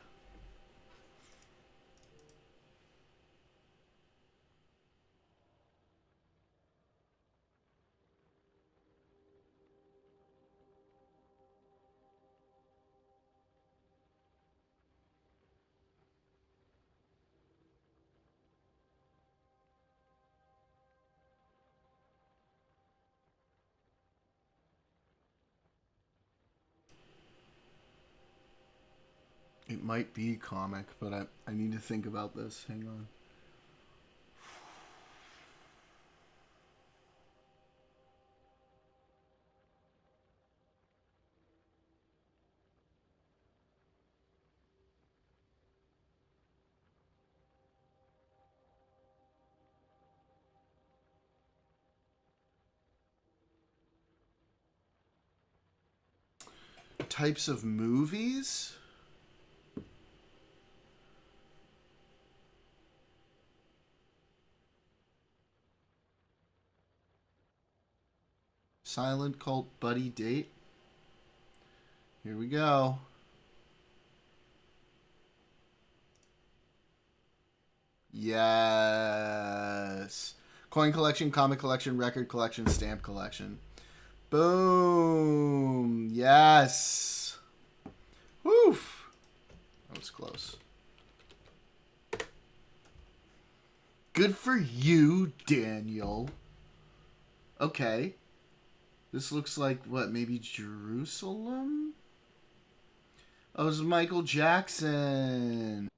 It might be comic, but I need to think about this. Hang on. Types of movies? Silent cult buddy date. Here we go. Yes. Coin collection, comic collection, record collection, stamp collection. Boom. Yes. Woof. That was close. Good for you, Daniel. Okay. This looks like, what, maybe Jerusalem? Oh, it was Michael Jackson.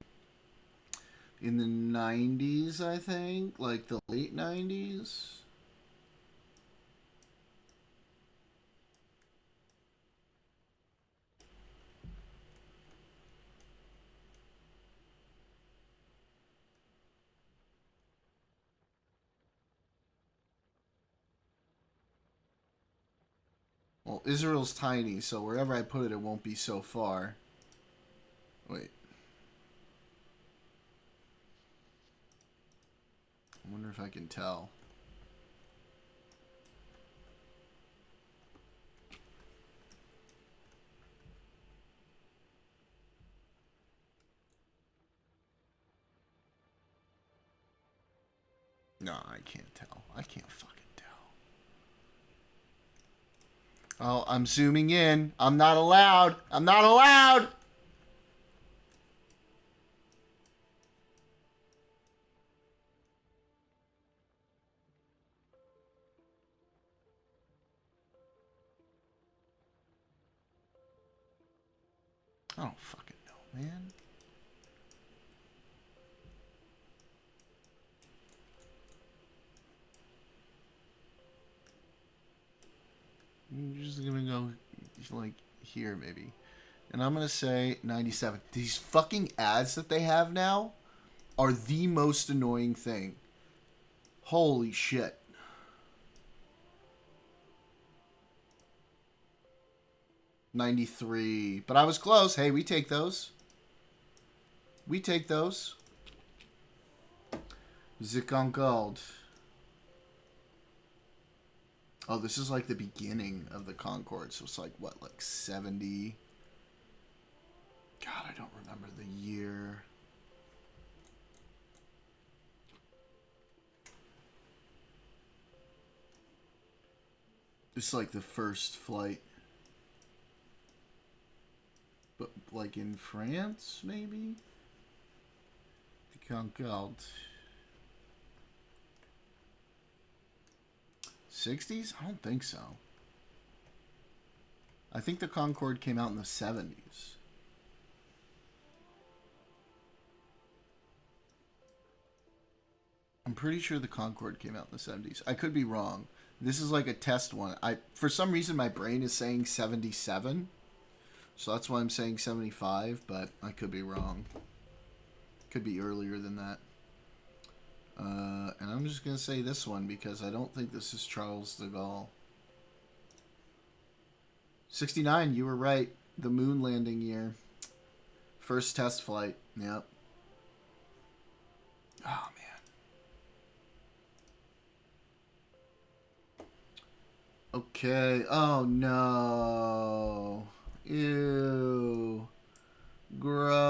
In the 90s, I think. Like the late 90s. Well, Israel's tiny, so wherever I put it, it won't be so far. Wait. I wonder if I can tell. No, I can't tell. I can't fucking tell. Oh, I'm zooming in. I'm not allowed. I'm not allowed. I don't fucking know, man. I'm just gonna go like here maybe. And I'm gonna say 97. These fucking ads that they have now are the most annoying thing. Holy shit. $93. But I was close. Hey, we take those. We take those. Zikon Gold. Oh, this is like the beginning of the Concorde. So it's like, what, like 70? God, I don't remember the year. It's like the first flight. But like in France, maybe? The Concorde. 60s? I don't think so. I think the Concorde came out in the 70s. I'm pretty sure the Concorde came out in the 70s. I could be wrong. This is like a test one. For some reason my brain is saying 77. So that's why I'm saying 75, but I could be wrong. Could be earlier than that. And I'm just going to say this one because I don't think this is Charles de Gaulle. 69, you were right. The moon landing year. First test flight. Yep. Oh, man. Okay. Oh no. Ew. Gross.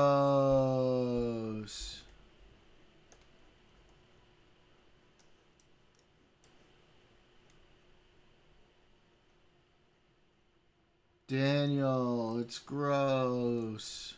Daniel, it's gross.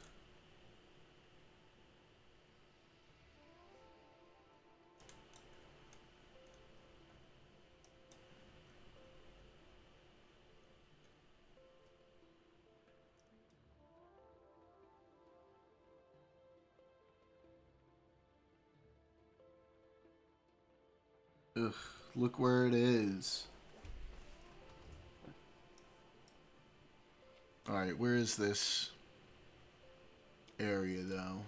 Ugh, look where it is. Alright, where is this area, though?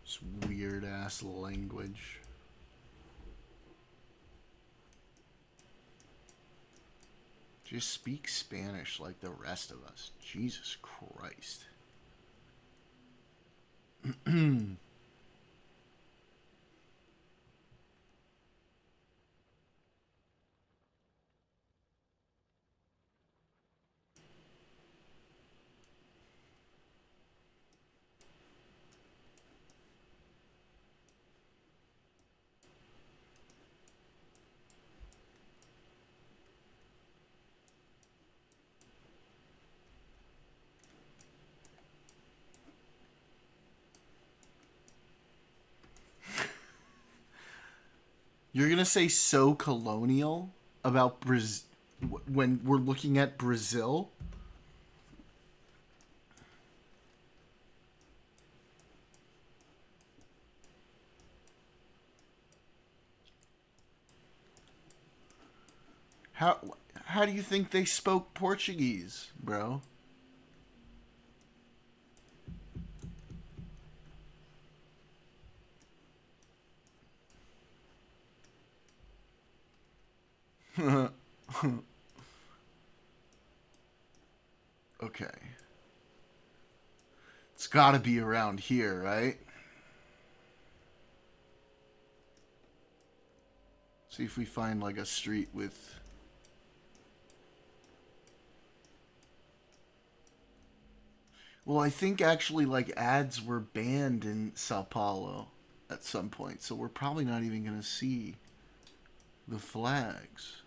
This weird-ass language. Just speak Spanish like the rest of us. Jesus Christ. You're gonna say so colonial about Brazil when we're looking at Brazil? How do you think they spoke Portuguese, bro? Okay. It's gotta be around here, right? See if we find like a street with... Well, I think actually like ads were banned in Sao Paulo at some point, so we're probably not even gonna see the flags.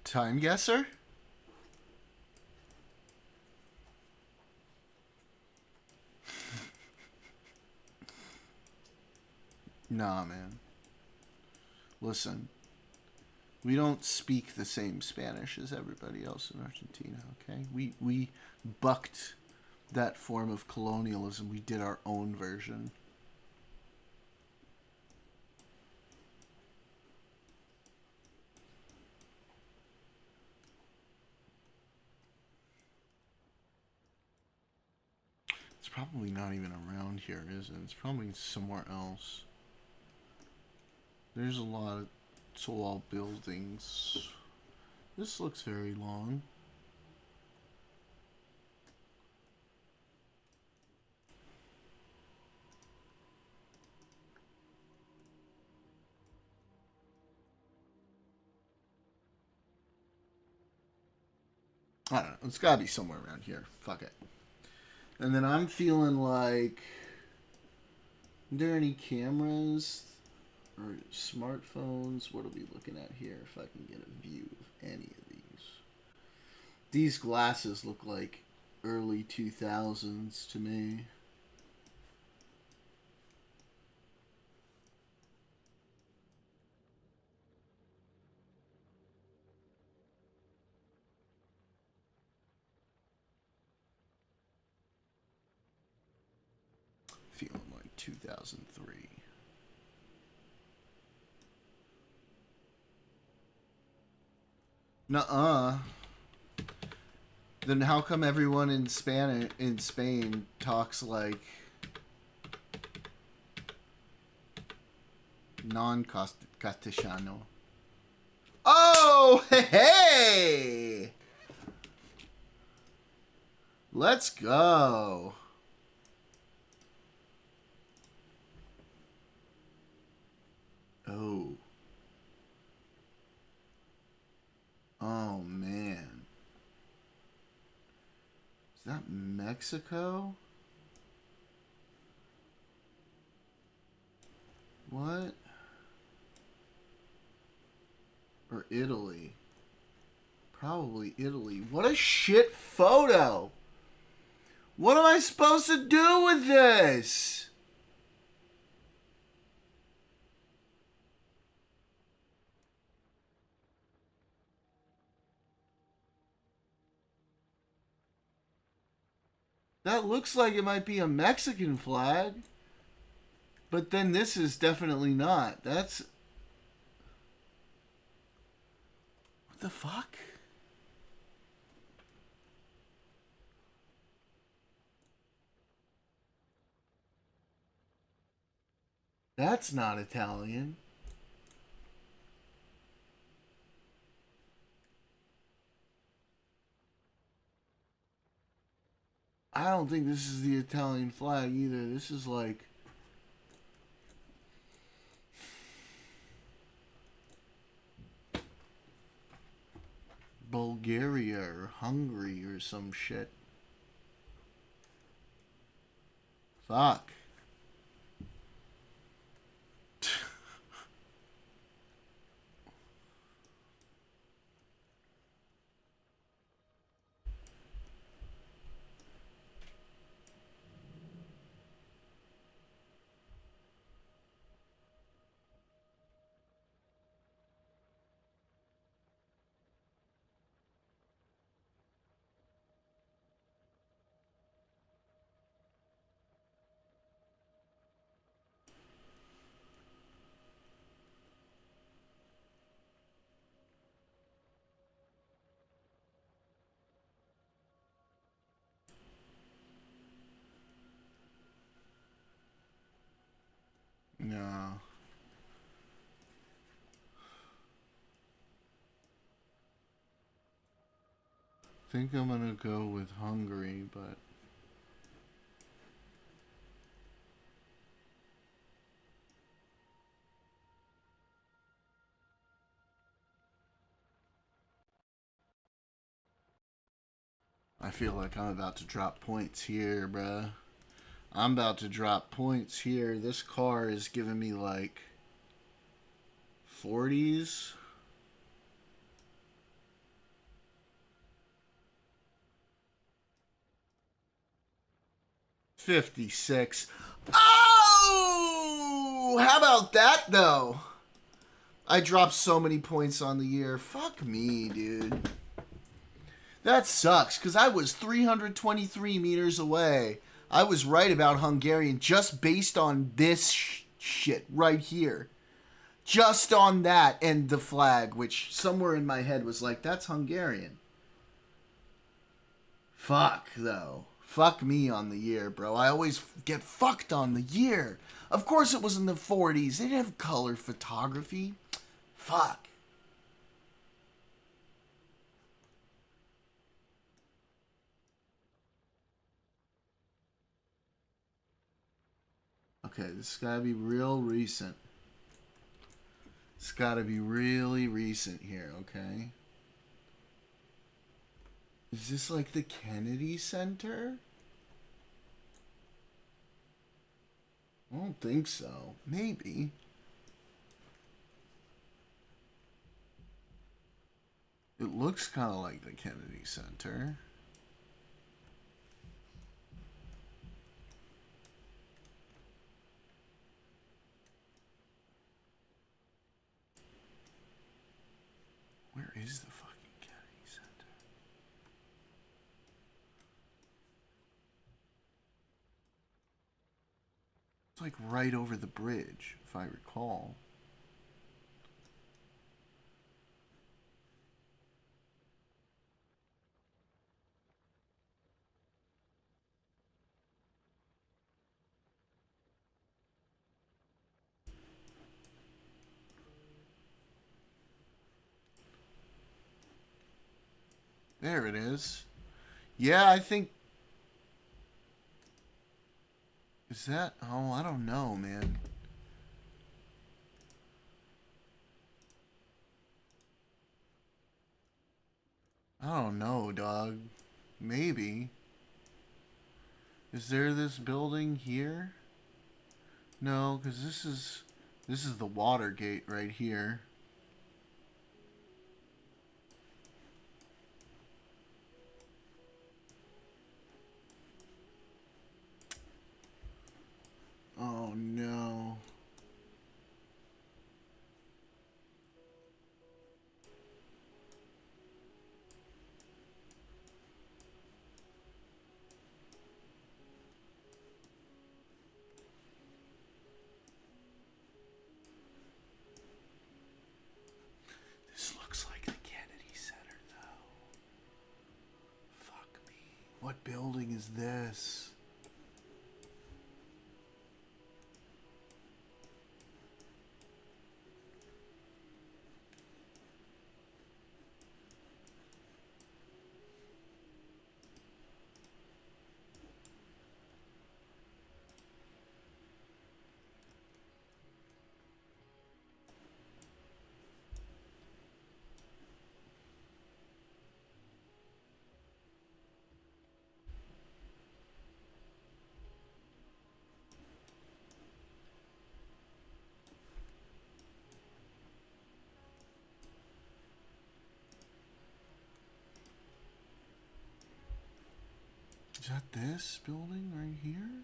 Time guesser? Nah, man. Listen. We don't speak the same Spanish as everybody else in Argentina, okay? We bucked that form of colonialism. We did our own version. It's probably not even around here, is it? It's probably somewhere else. There's a lot of tall buildings. This looks very long. I don't know. It's got to be somewhere around here. Fuck it. And then I'm feeling like... Are there any cameras or smartphones? What are we looking at here if I can get a view of any of these? These glasses look like early 2000s to me. feeling like 2003. Nuh-uh. Then how come everyone in Spain talks like non-Castellano? Oh, hey! Let's go. Oh. Oh, man. Is that Mexico? What? Or Italy? Probably Italy. What a shit photo! What am I supposed to do with this? That looks like it might be a Mexican flag. But then this is definitely not. That's... What the fuck? That's not Italian. I don't think this is the Italian flag either. This is like... Bulgaria or Hungary or some shit. Fuck. No. Think I'm gonna go with Hungary, but... I feel like I'm about to drop points here, bruh. I'm about to drop points here. This car is giving me like 40s. $56. Oh! How about that, though? I dropped so many points on the year. Fuck me, dude. That sucks, because I was 323 meters away. I was right about Hungarian just based on this shit right here. Just on that and the flag, which somewhere in my head was like, that's Hungarian. Fuck, though. Fuck me on the year, bro. I always get fucked on the year. Of course it was in the 40s. They didn't have color photography. Fuck. Okay, this has got to be real recent. It's got to be really recent here, okay? Is this like the Kennedy Center? I don't think so. Maybe. It looks kind of like the Kennedy Center. Where is the fucking Kennedy Center? It's like right over the bridge, if I recall. There it is. Yeah, I think... Is that... Oh, I don't know, man. I don't know, dog. Maybe. Is there this building here? No, because this is the water gate right here. Oh no. This looks like the Kennedy Center, though. Fuck me. What building is this? Is that this building right here?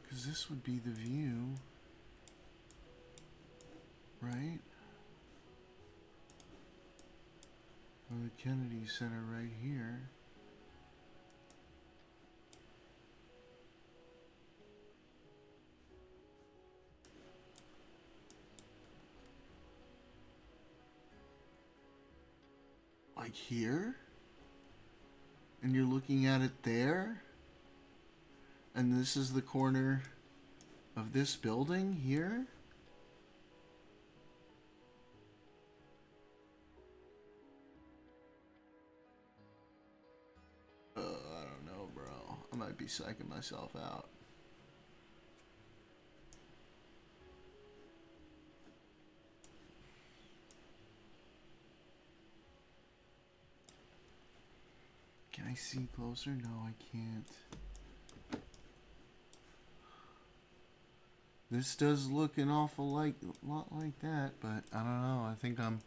Because this would be the view, right? Of the Kennedy Center right here. Like here? And you're looking at it there? And this is the corner of this building here? I don't know, bro. I might be psyching myself out. Can I see closer? No, I can't. This does look an awful lot like that, but I don't know. I think I'm...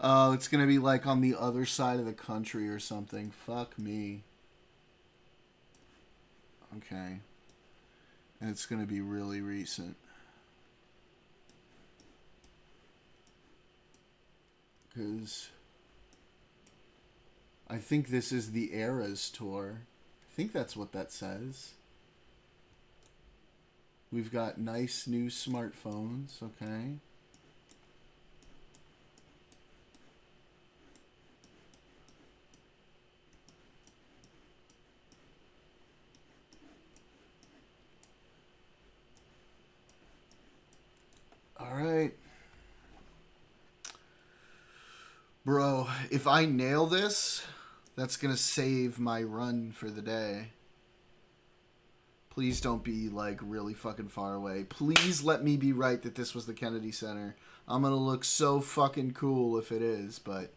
Oh, it's going to be like on the other side of the country or something. Fuck me. Okay. And it's going to be really recent. Because I think this is the Eras tour. I think that's what that says. We've got nice new smartphones, okay. All right. Bro, if I nail this, that's going to save my run for the day. Please don't be, like, really fucking far away. Please let me be right that this was the Kennedy Center. I'm going to look so fucking cool if it is, but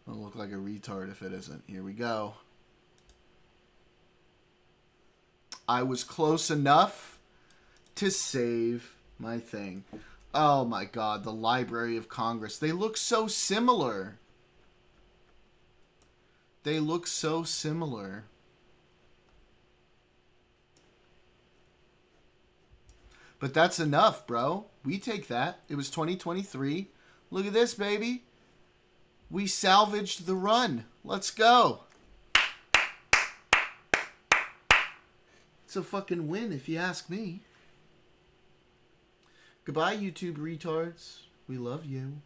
I'm going to look like a retard if it isn't. Here we go. I was close enough to save my thing. Oh my god, the Library of Congress. They look so similar. They look so similar. But that's enough, bro. We take that. It was 2023. Look at this, baby. We salvaged the run. Let's go. It's a fucking win if you ask me. Goodbye, YouTube retards. We love you.